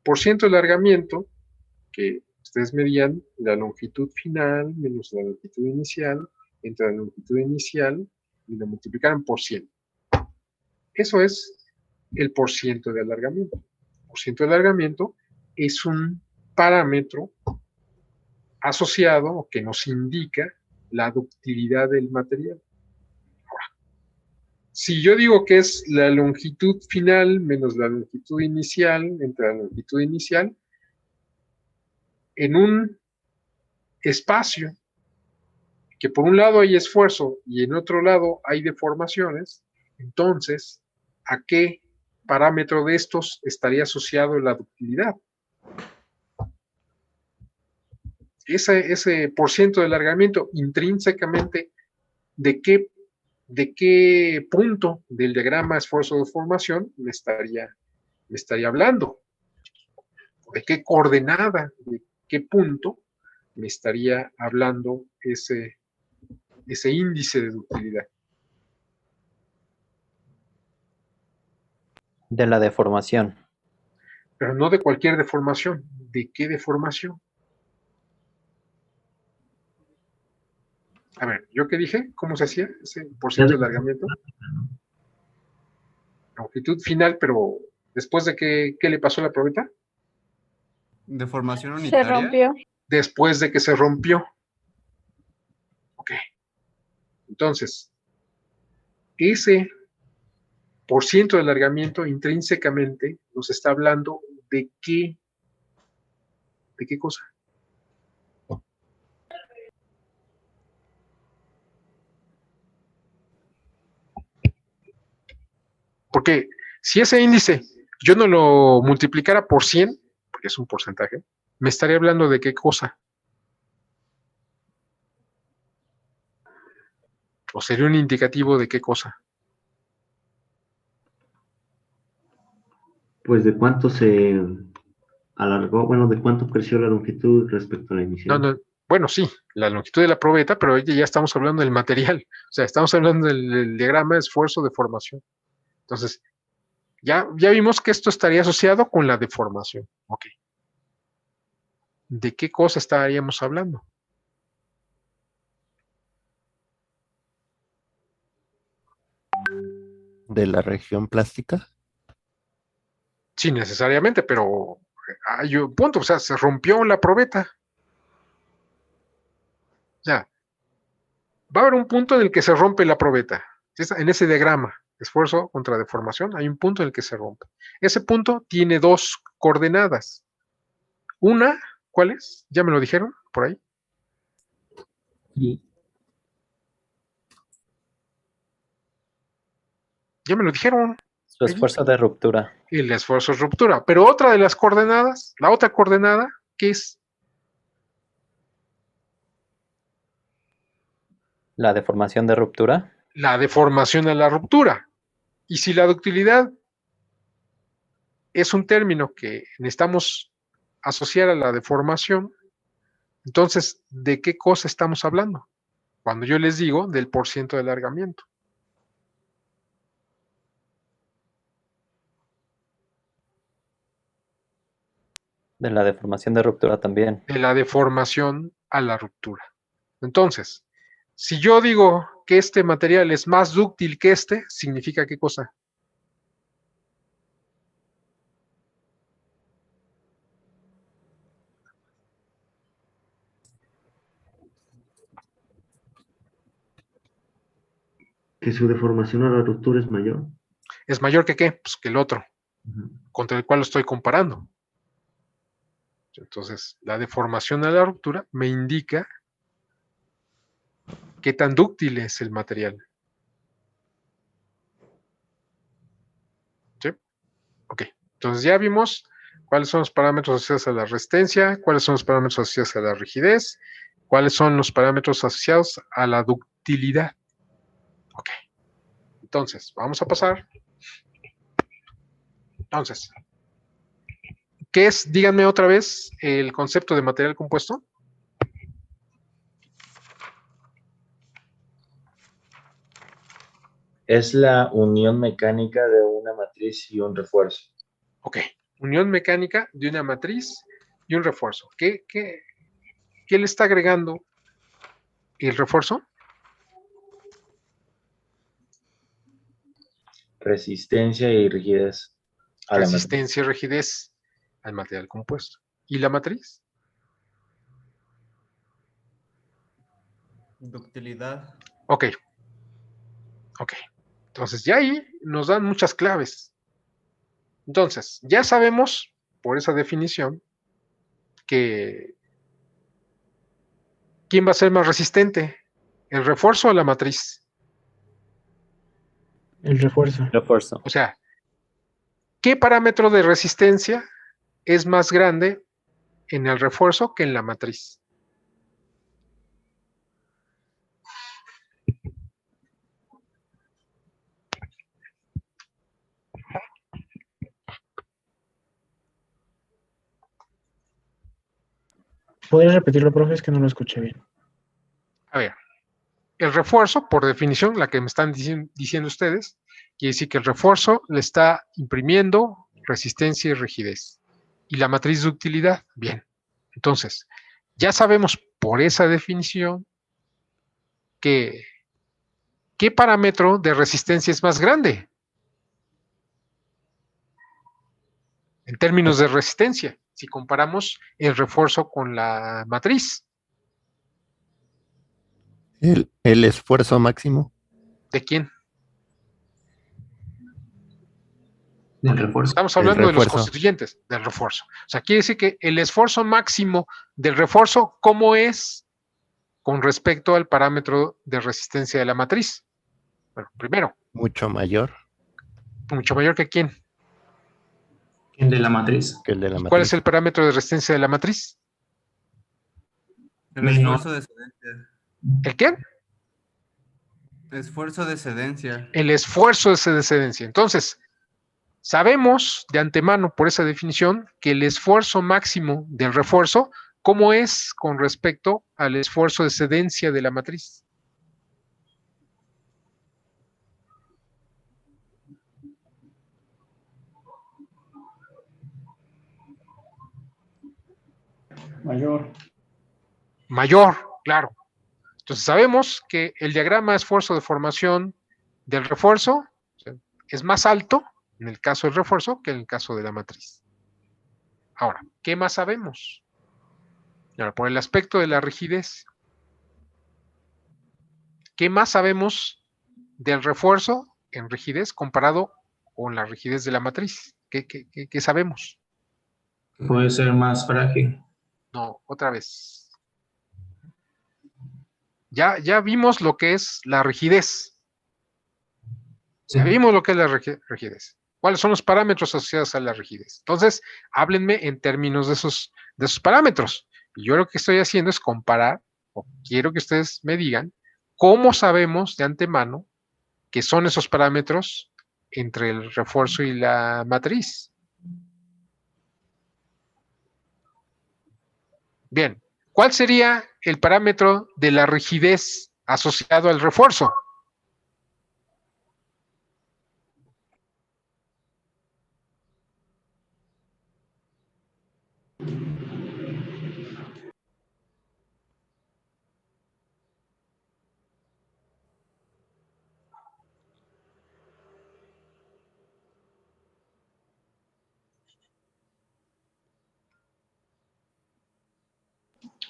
Porciento de alargamiento, que ustedes medían la longitud final menos la longitud inicial, entre la longitud inicial y lo multiplicaron por 100. Eso es el porciento de alargamiento. El porciento de alargamiento es un parámetro asociado o que nos indica la ductilidad del material. Ahora, si yo digo que es la longitud final menos la longitud inicial, entre la longitud inicial, en un espacio que por un lado hay esfuerzo y en otro lado hay deformaciones, entonces, ¿a qué parámetro de estos estaría asociado la ductilidad? Ese porciento de alargamiento intrínsecamente, ¿de qué punto del diagrama esfuerzo-deformación me estaría hablando? ¿De qué coordenada, de qué punto me estaría hablando ese índice de ductilidad? De la deformación. Pero no de cualquier deformación. ¿De qué deformación? A ver, ¿yo qué dije? ¿Cómo se hacía ese porciento de alargamiento? Longitud final, pero después de ¿qué le pasó a la probeta? ¿Deformación unitaria? Se rompió. Después de que se rompió. Ok. Entonces, ese porciento de alargamiento intrínsecamente nos está hablando de qué cosa. Porque si ese índice yo no lo multiplicara por 100, porque es un porcentaje, me estaría hablando de qué cosa. O sería un indicativo de qué cosa. Pues de cuánto se alargó, bueno, de cuánto creció la longitud respecto a la inicial. No, bueno, sí, la longitud de la probeta, pero ya estamos hablando del material. O sea, estamos hablando del diagrama de esfuerzo-deformación. Entonces, ya vimos que esto estaría asociado con la deformación. Ok. ¿De qué cosa estaríamos hablando? ¿De la región plástica? Sí, necesariamente, pero hay un punto, o sea, se rompió la probeta. O sea, va a haber un punto en el que se rompe la probeta. En ese diagrama, esfuerzo contra deformación, hay un punto en el que se rompe. Ese punto tiene dos coordenadas. Una, ¿cuál es? ¿Ya me lo dijeron por ahí? Sí. Ya me lo dijeron. Su esfuerzo de ruptura. El esfuerzo es ruptura. Pero otra de las coordenadas, la otra coordenada, ¿qué es? La deformación de ruptura. La deformación a la ruptura. Y si la ductilidad es un término que necesitamos asociar a la deformación, entonces, ¿de qué cosa estamos hablando? Cuando yo les digo del porciento de alargamiento. De la deformación de ruptura también. De la deformación a la ruptura. Entonces, si yo digo diciendo que este material es más dúctil que este, ¿significa qué cosa? Que su deformación a la ruptura es mayor. ¿Es mayor que qué? Pues que el otro, contra el cual lo estoy comparando. Entonces, la deformación a la ruptura me indica qué tan dúctil es el material. ¿Sí? Ok. Entonces ya vimos cuáles son los parámetros asociados a la resistencia, cuáles son los parámetros asociados a la rigidez, cuáles son los parámetros asociados a la ductilidad. Ok. Entonces, vamos a pasar. Entonces, ¿qué es, díganme otra vez, el concepto de material compuesto? Es la unión mecánica de una matriz y un refuerzo. Ok. Unión mecánica de una matriz y un refuerzo. ¿Qué le está agregando el refuerzo? Resistencia y rigidez a la matriz. Resistencia y rigidez al material compuesto. ¿Y la matriz? Ductilidad. Ok. Ok. Entonces, ya ahí nos dan muchas claves. Entonces, ya sabemos, por esa definición, que ¿quién va a ser más resistente? ¿El refuerzo o la matriz? El refuerzo. Refuerzo. O sea, ¿qué parámetro de resistencia es más grande en el refuerzo que en la matriz? ¿Podrías repetirlo, profe? Es que no lo escuché bien. A ver, el refuerzo, por definición, la que me están diciendo ustedes, quiere decir que el refuerzo le está imprimiendo resistencia y rigidez. Y la matriz de utilidad, bien. Entonces, ya sabemos por esa definición que ¿qué parámetro de resistencia es más grande? En términos de resistencia, si comparamos el refuerzo con la matriz. El esfuerzo máximo. ¿De quién? Del refuerzo. Estamos hablando de los refuerzo. constituyentes del refuerzo. O sea, quiere decir que el esfuerzo máximo del refuerzo, ¿cómo es con respecto al parámetro de resistencia de la matriz? Bueno, primero, Mucho mayor mucho mayor que quién. El de la matriz. que el de la ¿Y cuál es matriz. el parámetro de resistencia de la matriz? El Menor. esfuerzo de cedencia. ¿El qué? Esfuerzo de cedencia. El esfuerzo de excedencia. Entonces, sabemos de antemano por esa definición que el esfuerzo máximo del refuerzo, ¿cómo es con respecto al esfuerzo de excedencia de la matriz? Mayor. Mayor, claro. Entonces sabemos que el diagrama de esfuerzo de formación del refuerzo, o sea, es más alto en el caso del refuerzo que en el caso de la matriz. Ahora, ¿qué más sabemos? Ahora, por el aspecto de la rigidez, ¿qué más sabemos del refuerzo en rigidez comparado con la rigidez de la matriz? ¿Qué sabemos? Puede ser más frágil. No, otra vez. Ya vimos lo que es la rigidez. Sí. Ya vimos lo que es la rigidez. ¿Cuáles son los parámetros asociados a la rigidez? Entonces, háblenme en términos de esos parámetros. Y yo lo que estoy haciendo es comparar, o quiero que ustedes me digan, cómo sabemos de antemano qué son esos parámetros entre el refuerzo y la matriz. Bien, ¿cuál sería el parámetro de la rigidez asociado al refuerzo?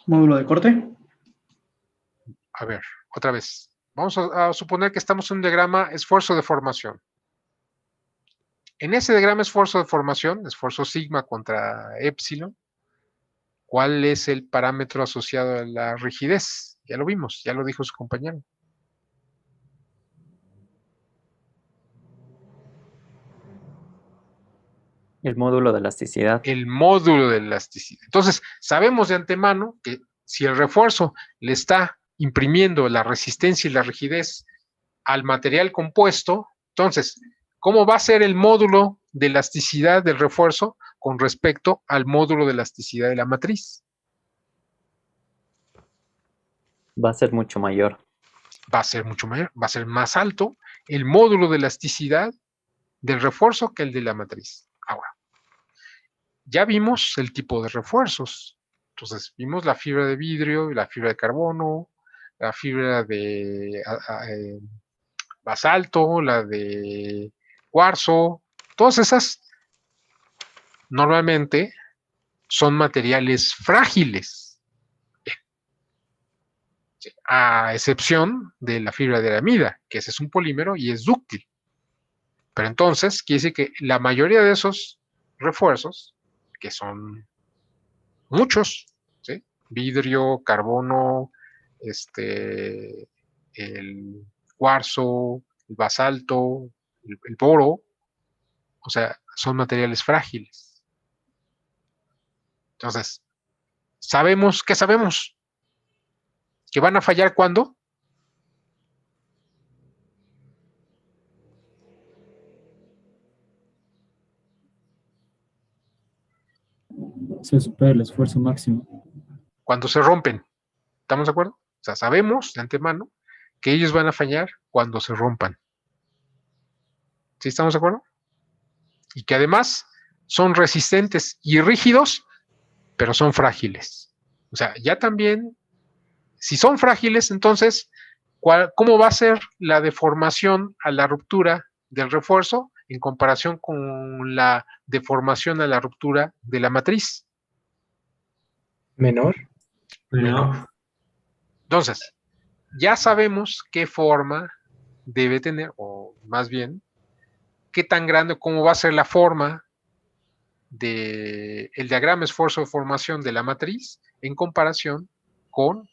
Módulo de corte. A ver, otra vez. Vamos a suponer que estamos en un diagrama esfuerzo de formación. En ese diagrama esfuerzo de formación, esfuerzo sigma contra epsilon, ¿cuál es el parámetro asociado a la rigidez? Ya lo vimos, ya lo dijo su compañero. El módulo de elasticidad. El módulo de elasticidad. Entonces, sabemos de antemano que si el refuerzo le está imprimiendo la resistencia y la rigidez al material compuesto, entonces, ¿cómo va a ser el módulo de elasticidad del refuerzo con respecto al módulo de elasticidad de la matriz? Va a ser mucho mayor. Va a ser mucho mayor, va a ser más alto el módulo de elasticidad del refuerzo que el de la matriz. Ahora, ya vimos el tipo de refuerzos. Entonces, vimos la fibra de vidrio, la fibra de carbono, la fibra de basalto, la de cuarzo. Todas esas normalmente son materiales frágiles, a excepción de la fibra de aramida, que ese es un polímero y es dúctil. Pero entonces, quiere decir que la mayoría de esos refuerzos, que son muchos, ¿sí? Vidrio, carbono, el cuarzo, el basalto, el boro, o sea, son materiales frágiles. Entonces, ¿qué sabemos? ¿Que van a fallar cuándo? Se supera el esfuerzo máximo. Cuando se rompen. ¿Estamos de acuerdo? O sea, sabemos de antemano que ellos van a fallar cuando se rompan. ¿Sí estamos de acuerdo? Y que además son resistentes y rígidos, pero son frágiles. O sea, ya también, si son frágiles, entonces, ¿cómo va a ser la deformación a la ruptura del refuerzo en comparación con la deformación a la ruptura de la matriz? Menor. Menor. Entonces, ya sabemos qué forma debe tener, o más bien, qué tan grande, cómo va a ser la forma del diagrama esfuerzo de formación de la matriz en comparación con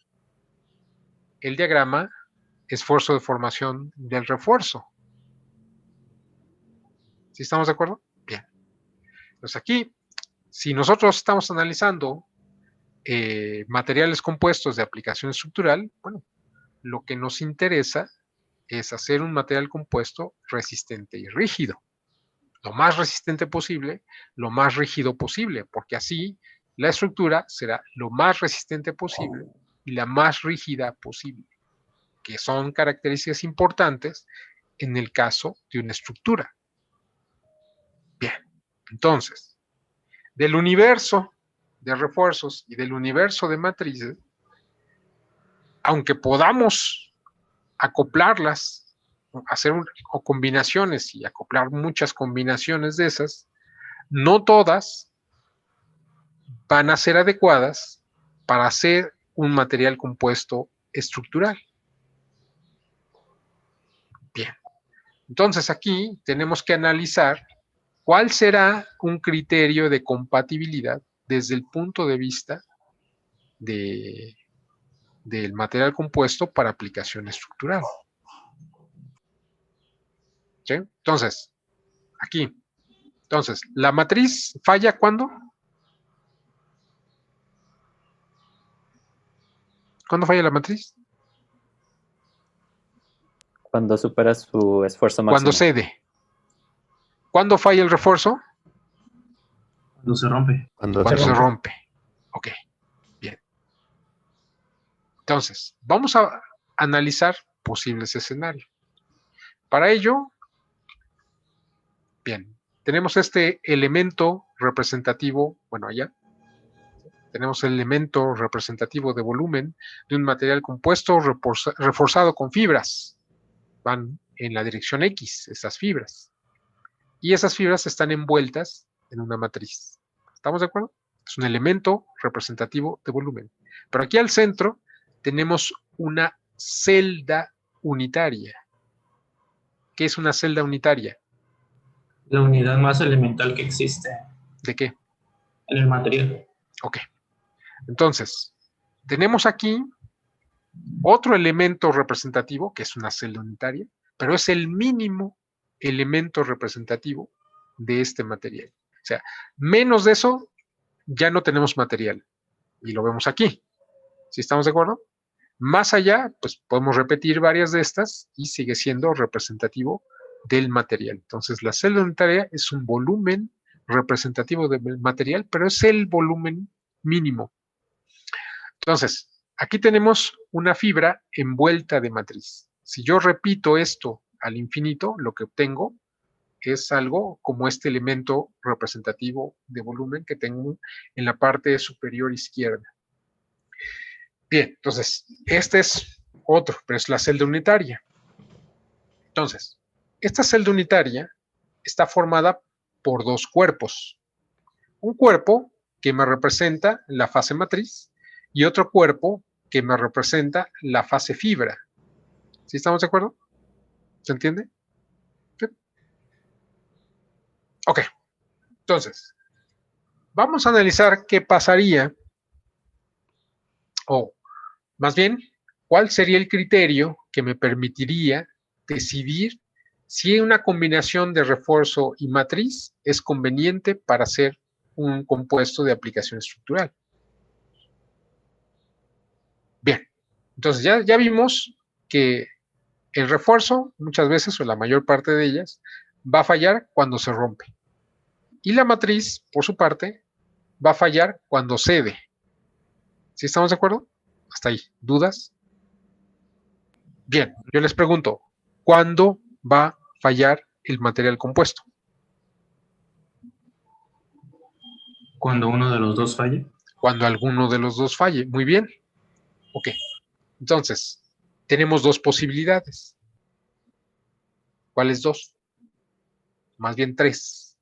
el diagrama esfuerzo de formación del refuerzo. ¿Sí estamos de acuerdo? Bien. Entonces aquí, si nosotros estamos analizando materiales compuestos de aplicación estructural, bueno, lo que nos interesa es hacer un material compuesto resistente y rígido. Lo más resistente posible, lo más rígido posible, porque así la estructura será lo más resistente posible y la más rígida posible, que son características importantes en el caso de una estructura. Bien, entonces, del universo de refuerzos y del universo de matrices, aunque podamos acoplarlas, hacer combinaciones y acoplar muchas combinaciones de esas, no todas van a ser adecuadas para hacer un material compuesto estructural. Bien, entonces aquí tenemos que analizar cuál será un criterio de compatibilidad desde el punto de vista del material compuesto para aplicación estructural. ¿Sí? Entonces, aquí. Entonces, ¿la matriz falla cuándo? ¿Cuándo falla la matriz? Cuando supera su esfuerzo máximo. Cuando cede. ¿Cuándo falla el refuerzo? Cuando se rompe. Cuando se rompe. Ok, bien. Entonces, vamos a analizar posibles escenarios. Para ello, bien, tenemos este elemento representativo, bueno, allá. Tenemos el elemento representativo de volumen de un material compuesto reforzado con fibras. Van en la dirección X, esas fibras. Y esas fibras están envueltas en una matriz. ¿Estamos de acuerdo? Es un elemento representativo de volumen. Pero aquí al centro tenemos una celda unitaria. ¿Qué es una celda unitaria? La unidad más elemental que existe ¿De qué? en el material. Ok. Entonces, tenemos aquí otro elemento representativo, que es una celda unitaria, pero es el mínimo elemento representativo de este material. O sea, menos de eso, ya no tenemos material. Y lo vemos aquí. ¿Sí estamos de acuerdo? Más allá, pues podemos repetir varias de estas y sigue siendo representativo del material. Entonces, la celda unitaria es un volumen representativo del material, pero es el volumen mínimo. Entonces, aquí tenemos una fibra envuelta de matriz. Si yo repito esto al infinito, lo que obtengo es algo como este elemento representativo de volumen que tengo en la parte superior izquierda. Bien, entonces, este es otro, pero es la celda unitaria. Entonces, esta celda unitaria está formada por dos cuerpos. Un cuerpo que me representa la fase matriz y otro cuerpo que me representa la fase fibra. ¿Sí estamos de acuerdo? ¿Se entiende? ¿Sí? Ok. Entonces, vamos a analizar qué pasaría, o más bien, cuál sería el criterio que me permitiría decidir si una combinación de refuerzo y matriz es conveniente para hacer un compuesto de aplicación estructural. Bien, entonces ya vimos que el refuerzo, muchas veces, o la mayor parte de ellas, va a fallar cuando se rompe. Y la matriz, por su parte, va a fallar cuando cede. ¿Sí estamos de acuerdo? Hasta ahí. ¿Dudas? Bien, yo les pregunto, ¿cuándo va a fallar el material compuesto? Cuando uno de los dos falle. Cuando alguno de los dos falle. Muy bien. Ok. Entonces, tenemos dos posibilidades. ¿Cuáles dos? Más bien tres.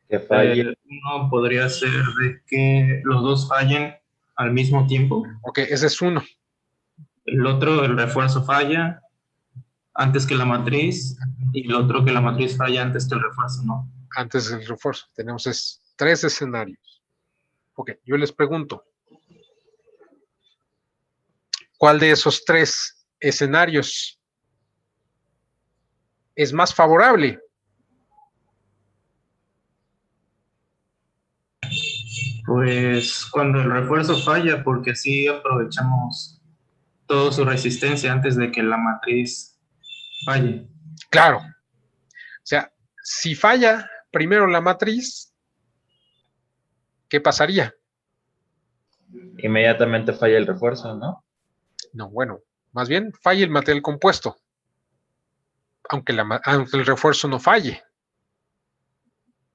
Que falle. Uno podría ser de que los dos fallen al mismo tiempo. Ok, ese es uno. El otro, el refuerzo falla antes que la matriz, y el otro que la matriz falla antes que el refuerzo, ¿no? Antes del refuerzo. Tenemos tres escenarios. Ok, yo les pregunto, ¿cuál de esos tres escenarios es más favorable? Pues cuando el refuerzo falla, porque así aprovechamos toda su resistencia antes de que la matriz falle. Claro. O sea, si falla primero la matriz, ¿qué pasaría? Inmediatamente falla el refuerzo, ¿no? No, bueno, más bien falla el material compuesto, aunque el refuerzo no falle.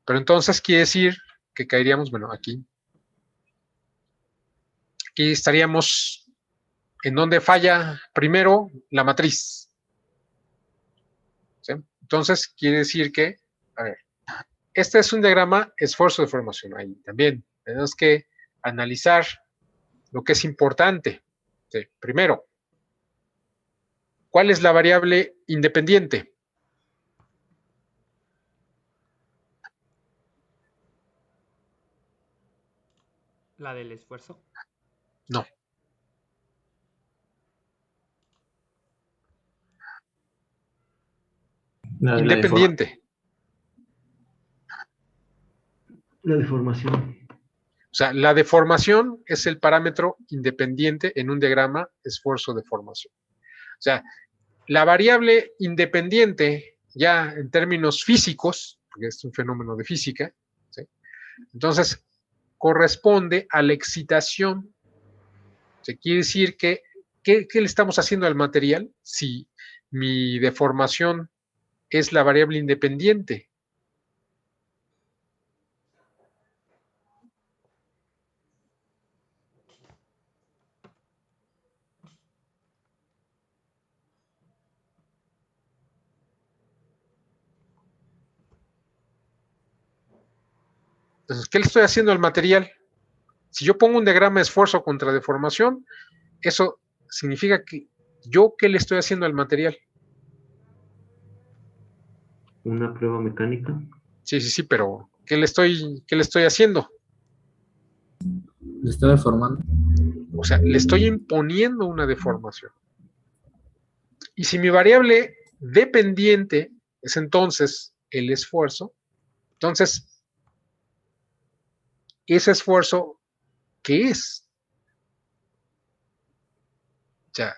Pero entonces quiere decir que caeríamos, bueno, aquí estaríamos en donde falla primero la matriz. ¿Sí? Entonces quiere decir que, a ver, este es un diagrama esfuerzo de formación. Ahí también tenemos que analizar lo que es importante. ¿Sí? Primero, ¿cuál es la variable independiente? ¿La del esfuerzo? No. Independiente. La deformación. O sea, la deformación es el parámetro independiente en un diagrama esfuerzo de formación. O sea, la variable independiente, ya en términos físicos, porque es un fenómeno de física, ¿sí? Entonces, corresponde a la excitación. Se quiere decir que, ¿qué le estamos haciendo al material si mi deformación es la variable independiente? Entonces, ¿qué le estoy haciendo al material Si yo pongo un diagrama de esfuerzo contra deformación, eso significa que yo, ¿qué le estoy haciendo al material? Una prueba mecánica. Sí, pero ¿qué le estoy haciendo? Le está deformando. O sea, le estoy imponiendo una deformación. Y si mi variable dependiente es entonces el esfuerzo, entonces, ese esfuerzo, ¿qué es? Ya.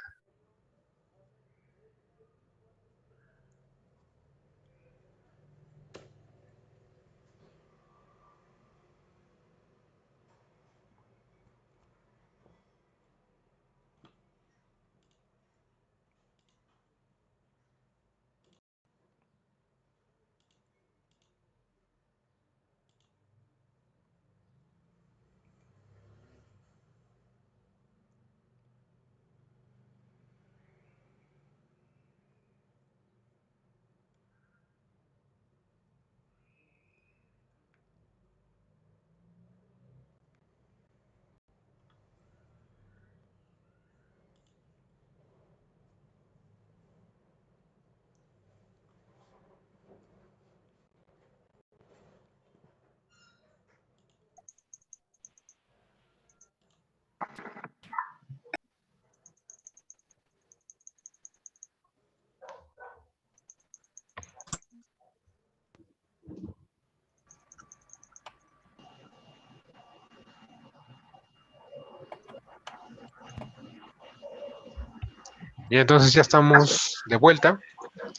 Y entonces ya estamos de vuelta.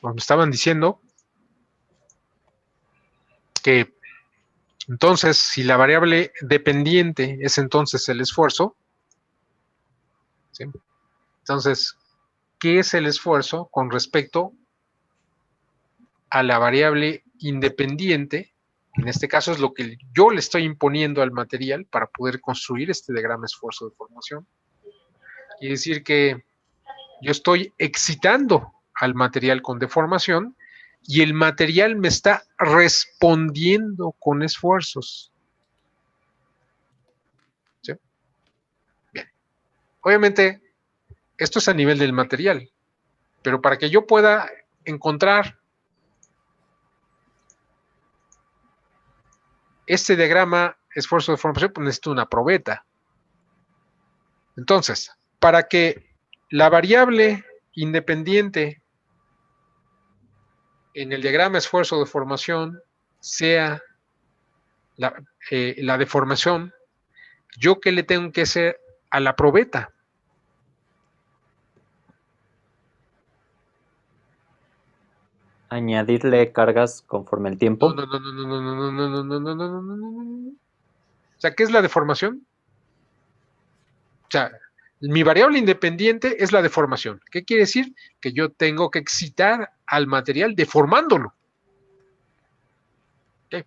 Como me estaban diciendo que entonces, si la variable dependiente es entonces el esfuerzo, ¿sí? Entonces, ¿qué es el esfuerzo con respecto a la variable independiente? En este caso es lo que yo le estoy imponiendo al material para poder construir este diagrama esfuerzo de formación. Quiere decir que yo estoy excitando al material con deformación y el material me está respondiendo con esfuerzos. ¿Sí? Bien. Obviamente, esto es a nivel del material, pero para que yo pueda encontrar este diagrama esfuerzo de formación, pues necesito una probeta. Entonces, para que la variable independiente en el diagrama esfuerzo de formación sea la deformación, ¿yo qué le tengo que hacer a la probeta? Añadirle cargas conforme el tiempo. No. O sea, ¿qué es la deformación? O sea, mi variable independiente es la deformación. ¿Qué quiere decir? Que yo tengo que excitar al material deformándolo. ¿Okay?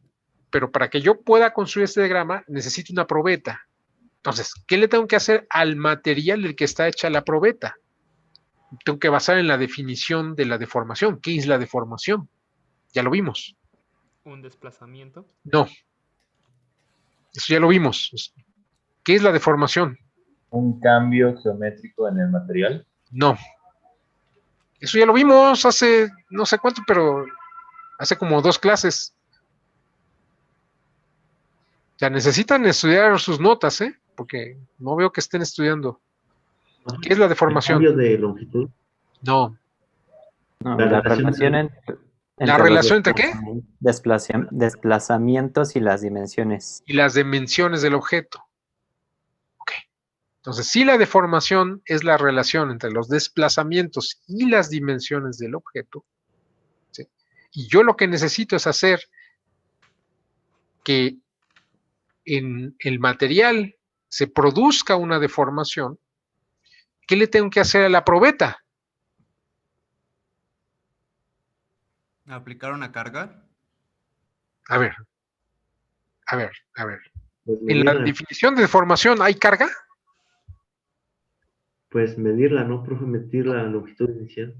Pero para que yo pueda construir este diagrama, necesito una probeta. Entonces, ¿qué le tengo que hacer al material del que está hecha la probeta? Tengo que basar en la definición de la deformación. ¿Qué es la deformación? Ya lo vimos. ¿Un desplazamiento? No. Eso ya lo vimos. ¿Qué es la deformación? ¿Un cambio geométrico en el material? No. Eso ya lo vimos hace no sé cuánto, pero hace como 2 clases. Ya necesitan estudiar sus notas, ¿eh? Porque no veo que estén estudiando. ¿Qué es la deformación? ¿El cambio de longitud? No. No, La la relación relación entre- ¿La los relación entre qué? desplazamientos y las dimensiones. Y las dimensiones del objeto. Ok. Entonces, si la deformación es la relación entre los desplazamientos y las dimensiones del objeto, ¿sí? Y yo lo que necesito es hacer que en el material se produzca una deformación, ¿qué le tengo que hacer a la probeta? ¿Aplicar una carga? A ver. Pues En la medirla, definición de deformación, ¿hay carga? pues medirla, ¿no, profe? Medir la longitud inicial.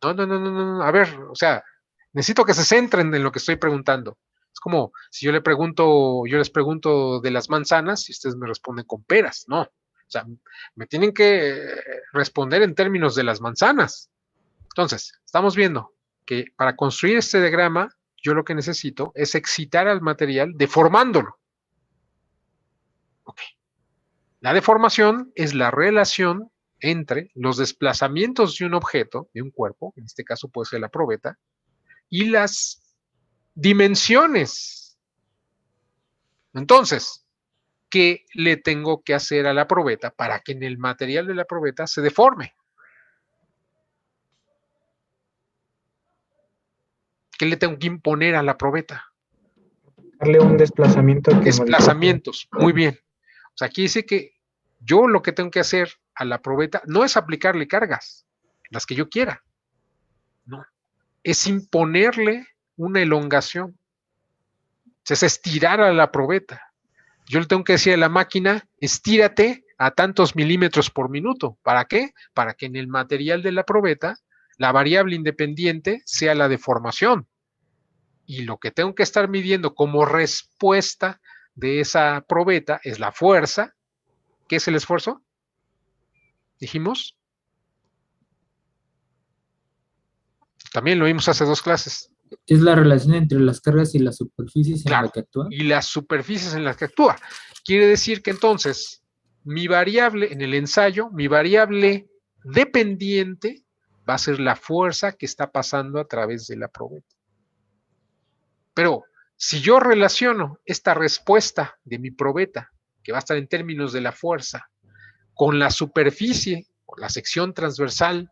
No. A ver, o sea, necesito que se centren en lo que estoy preguntando. Es como si yo les pregunto de las manzanas y ustedes me responden con peras, no. O sea, me tienen que responder en términos de las manzanas. Entonces, estamos viendo que para construir este diagrama, yo lo que necesito es excitar al material deformándolo. Ok. La deformación es la relación entre los desplazamientos de un objeto, de un cuerpo, en este caso puede ser la probeta, y las dimensiones. Entonces, ¿qué le tengo que hacer a la probeta para que en el material de la probeta se deforme? ¿Qué le tengo que imponer a la probeta? Darle un desplazamiento que Desplazamientos, muy bien. O sea, aquí dice que yo lo que tengo que hacer a la probeta no es aplicarle cargas, las que yo quiera. No. Es imponerle una elongación. Es estirar a la probeta. Yo le tengo que decir a la máquina, estírate a tantos milímetros por minuto. ¿Para qué? Para que en el material de la probeta la variable independiente sea la deformación. Y lo que tengo que estar midiendo como respuesta de esa probeta es la fuerza. ¿Qué es el esfuerzo? Dijimos. También lo vimos hace 2 clases. Es la relación entre las cargas y las superficies en Claro, la que actúa. y las superficies en las que actúa. Quiere decir que entonces mi variable en el ensayo, mi variable dependiente va a ser la fuerza que está pasando a través de la probeta. Pero si yo relaciono esta respuesta de mi probeta, que va a estar en términos de la fuerza, con la superficie o la sección transversal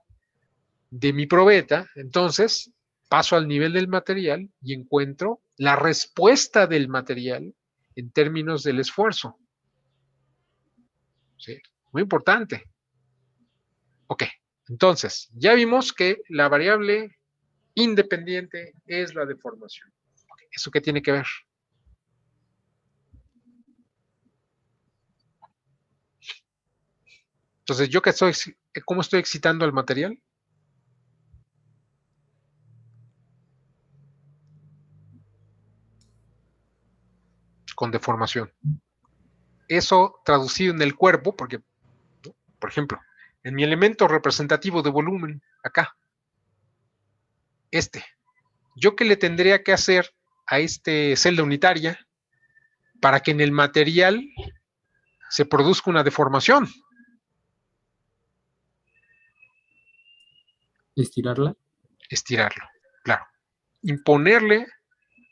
de mi probeta, entonces paso al nivel del material y encuentro la respuesta del material en términos del esfuerzo. ¿Sí? Muy importante. Ok, entonces ya vimos que la variable independiente es la deformación. Okay, ¿eso qué tiene que ver? Entonces, ¿yo qué estoy, cómo estoy excitando al material? Con deformación. Eso traducido en el cuerpo, porque, por ejemplo, en mi elemento representativo de volumen, acá, ¿yo qué le tendría que hacer a este celda unitaria para que en el material se produzca una deformación? ¿Estirarla? Estirarlo, claro. Imponerle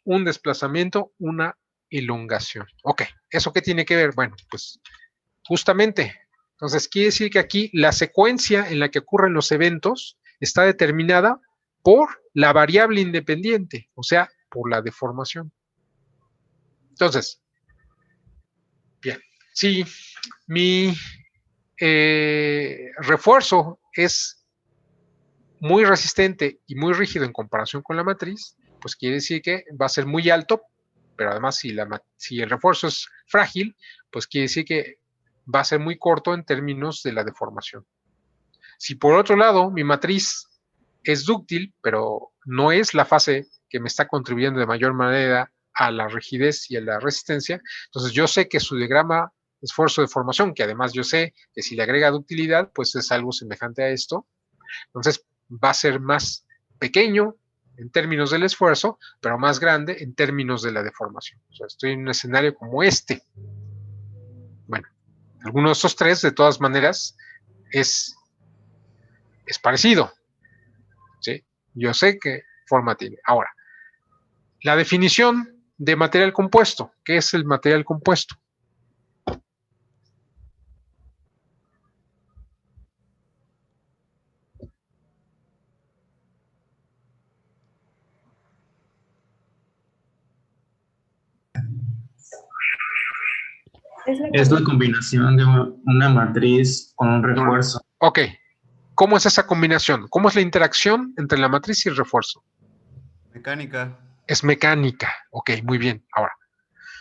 un desplazamiento, una elongación. Ok, ¿eso qué tiene que ver? Bueno, pues justamente, entonces quiere decir que aquí la secuencia en la que ocurren los eventos está determinada por la variable independiente, o sea, por la deformación. Entonces, bien, si mi refuerzo es muy resistente y muy rígido en comparación con la matriz, pues quiere decir que va a ser muy alto, pero además si el refuerzo es frágil, pues quiere decir que va a ser muy corto en términos de la deformación. Si por otro lado mi matriz es dúctil, pero no es la fase que me está contribuyendo de mayor manera a la rigidez y a la resistencia, entonces yo sé que su diagrama esfuerzo-deformación, que además yo sé que si le agrega ductilidad, pues es algo semejante a esto, entonces va a ser más pequeño en términos del esfuerzo, pero más grande en términos de la deformación. O sea, estoy en un escenario como este. Bueno, alguno de estos tres, de todas maneras, es parecido. ¿Sí? Yo sé qué forma tiene. Ahora, la definición de material compuesto. ¿Qué es el material compuesto? Es la combinación de una matriz con un refuerzo. Ok. ¿Cómo es esa combinación? ¿Cómo es la interacción entre la matriz y el refuerzo? Mecánica. Es mecánica. Ok, muy bien. Ahora,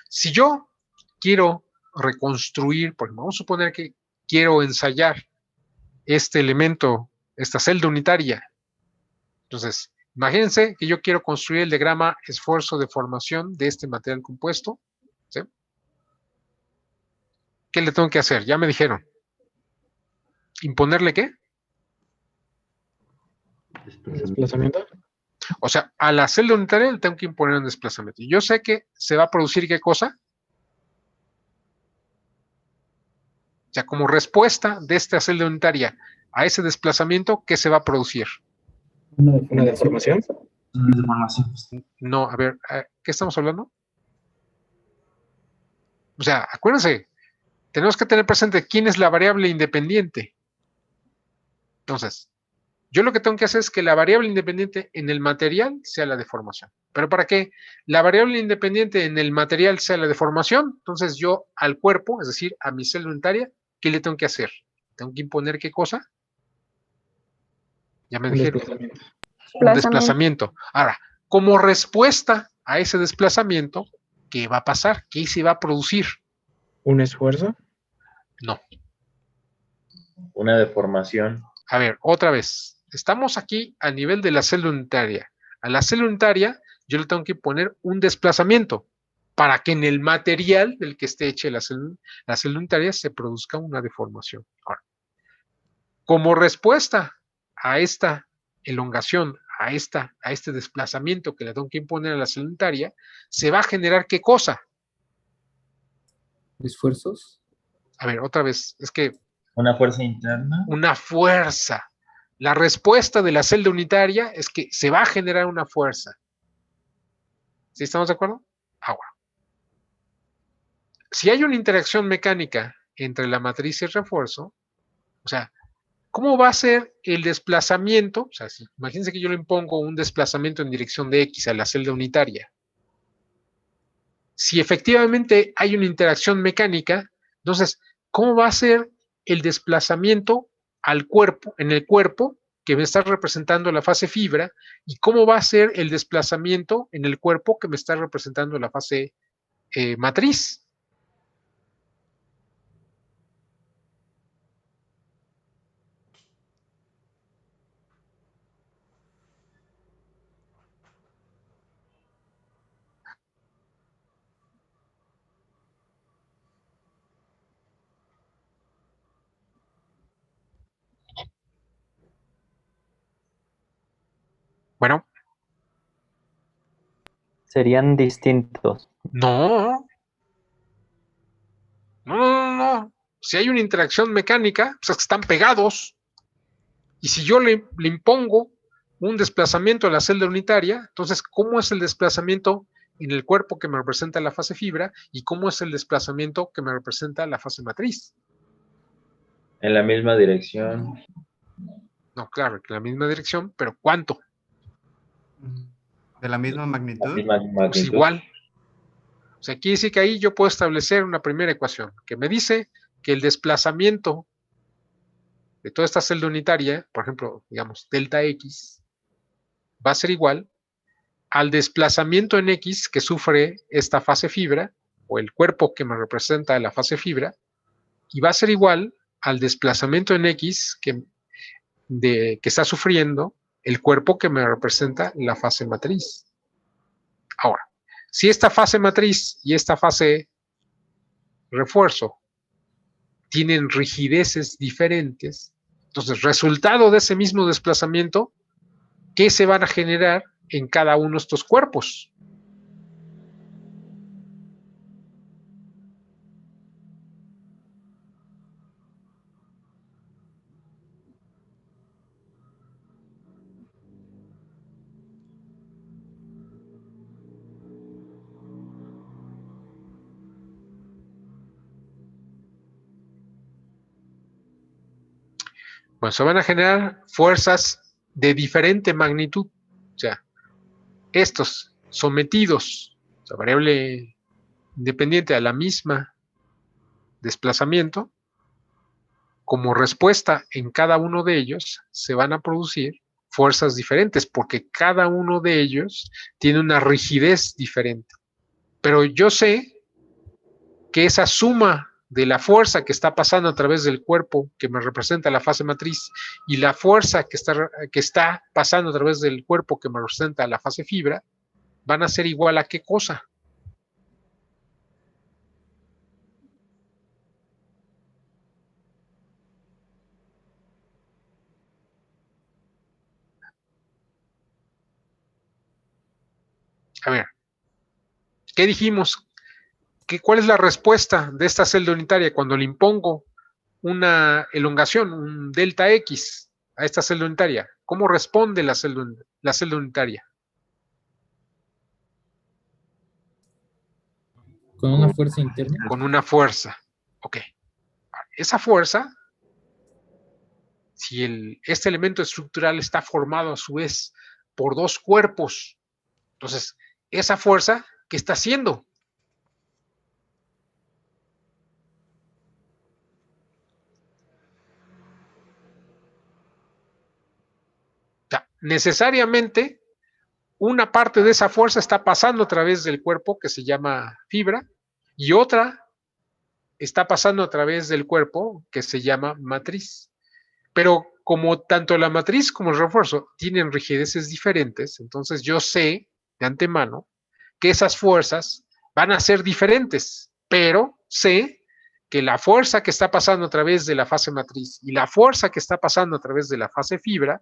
si yo quiero reconstruir, pues vamos a suponer que quiero ensayar este elemento, esta celda unitaria. Entonces, Imagínense que yo quiero construir el diagrama esfuerzo de formación de este material compuesto. ¿Sí? ¿Qué le tengo que hacer? Ya me dijeron. ¿Imponerle qué? Desplazamiento. O sea, a la celda unitaria le tengo que imponer un desplazamiento. Yo sé que se va a producir ¿qué cosa? O sea, como respuesta de esta celda unitaria a ese desplazamiento, ¿qué se va a producir? Una deformación. No, a ver, ¿qué estamos hablando? O sea, acuérdense, tenemos que tener presente quién es la variable independiente. Entonces, yo lo que tengo que hacer es que la variable independiente en el material sea la deformación. ¿Pero para qué? La variable independiente en el material sea la deformación. Entonces yo al cuerpo, es decir, a mi celda unitaria, ¿qué le tengo que hacer? ¿Tengo que imponer qué cosa? Ya me dijeron. Un desplazamiento. Ahora, como respuesta a ese desplazamiento, ¿qué va a pasar? ¿Qué se va a producir? ¿Un esfuerzo? No. Una deformación. A ver, otra vez. Estamos aquí a nivel de la celda unitaria. A la celda unitaria yo le tengo que poner un desplazamiento para que en el material del que esté hecha la celda unitaria se produzca una deformación. Ahora, como respuesta a esta elongación, a este desplazamiento que le tengo que imponer a la celda unitaria, se va a generar ¿qué cosa? ¿Esfuerzos? A ver, otra vez, es que... Una fuerza interna. Una fuerza. La respuesta de la celda unitaria es que se va a generar una fuerza. ¿Sí estamos de acuerdo? Ahora, si hay una interacción mecánica entre la matriz y el refuerzo, o sea, ¿cómo va a ser el desplazamiento? O sea, imagínense que yo le impongo un desplazamiento en dirección de X a la celda unitaria. Si efectivamente hay una interacción mecánica, entonces, ¿cómo va a ser el desplazamiento al cuerpo, en el cuerpo, que me está representando la fase fibra, y cómo va a ser el desplazamiento en el cuerpo que me está representando la fase matriz? Bueno. Serían distintos. No. No. Si hay una interacción mecánica, pues es que están pegados. Y si yo le impongo un desplazamiento a la celda unitaria, entonces, ¿cómo es el desplazamiento en el cuerpo que me representa la fase fibra y cómo es el desplazamiento que me representa la fase matriz? En la misma dirección. No, claro, en la misma dirección, pero ¿cuánto? ¿De la misma magnitud? La misma magnitud. Pues igual. O sea, quiere decir que ahí yo puedo establecer una primera ecuación que me dice que el desplazamiento de toda esta celda unitaria, por ejemplo, digamos, delta X, va a ser igual al desplazamiento en X que sufre esta fase fibra, o el cuerpo que me representa la fase fibra, y va a ser igual al desplazamiento en X que está sufriendo el cuerpo que me representa la fase matriz. Ahora, si esta fase matriz y esta fase refuerzo tienen rigideces diferentes, entonces, resultado de ese mismo desplazamiento, ¿qué se van a generar en cada uno de estos cuerpos? Bueno, se van a generar fuerzas de diferente magnitud. O sea, estos sometidos, o sea, variable independiente a la misma desplazamiento, como respuesta en cada uno de ellos se van a producir fuerzas diferentes, porque cada uno de ellos tiene una rigidez diferente. Pero yo sé que esa suma de la fuerza que está pasando a través del cuerpo que me representa la fase matriz y la fuerza que está pasando a través del cuerpo que me representa la fase fibra, van a ser igual a ¿qué cosa? A ver, ¿qué dijimos? ¿Cuál es la respuesta de esta celda unitaria cuando le impongo una elongación, un delta X a esta celda unitaria? ¿Cómo responde la celda unitaria? Con una fuerza interna. Con una fuerza. Ok. Esa fuerza, si este elemento estructural está formado a su vez por dos cuerpos, entonces, esa fuerza, ¿qué está haciendo? O sea, necesariamente, una parte de esa fuerza está pasando a través del cuerpo que se llama fibra y otra está pasando a través del cuerpo que se llama matriz. Pero como tanto la matriz como el refuerzo tienen rigideces diferentes, entonces yo sé de antemano que esas fuerzas van a ser diferentes, pero sé que la fuerza que está pasando a través de la fase matriz y la fuerza que está pasando a través de la fase fibra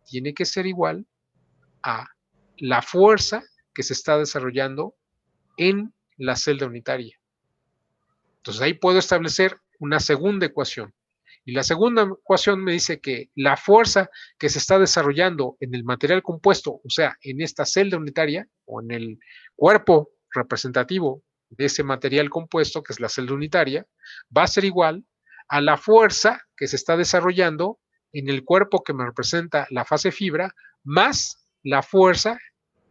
tiene que ser igual a la fuerza que se está desarrollando en la celda unitaria. Entonces ahí puedo establecer una segunda ecuación. Y la segunda ecuación me dice que la fuerza que se está desarrollando en el material compuesto, o sea, en esta celda unitaria o en el cuerpo representativo de ese material compuesto, que es la celda unitaria, va a ser igual a la fuerza que se está desarrollando en el cuerpo que me representa la fase fibra, más la fuerza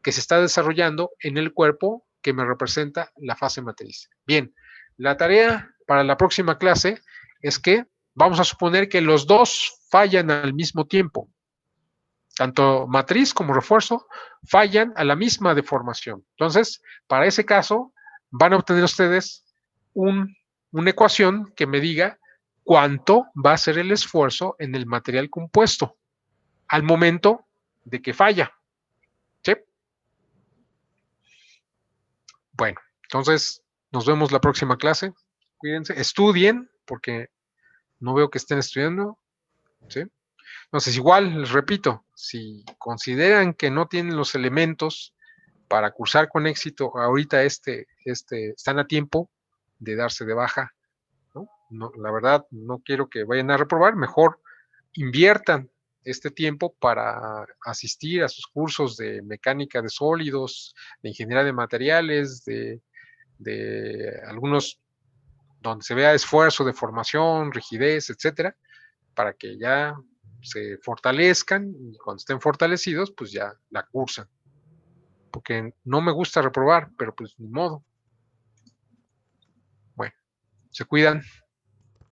que se está desarrollando en el cuerpo que me representa la fase matriz. Bien, la tarea para la próxima clase es que vamos a suponer que los dos fallan al mismo tiempo. Tanto matriz como refuerzo fallan a la misma deformación. Entonces, para ese caso, van a obtener ustedes una ecuación que me diga cuánto va a ser el esfuerzo en el material compuesto al momento de que falla. ¿Sí? Bueno, entonces nos vemos la próxima clase. Cuídense, estudien, porque no veo que estén estudiando. ¿Sí? Entonces, igual, les repito, si consideran que no tienen los elementos para cursar con éxito, ahorita están a tiempo de darse de baja. ¿No? La verdad, no quiero que vayan a reprobar, mejor inviertan este tiempo para asistir a sus cursos de mecánica de sólidos, de ingeniería de materiales, de algunos donde se vea esfuerzo de formación, rigidez, etcétera, para que ya se fortalezcan y cuando estén fortalecidos, pues ya la cursan. Porque no me gusta reprobar, pero pues ni modo. Bueno, se cuidan.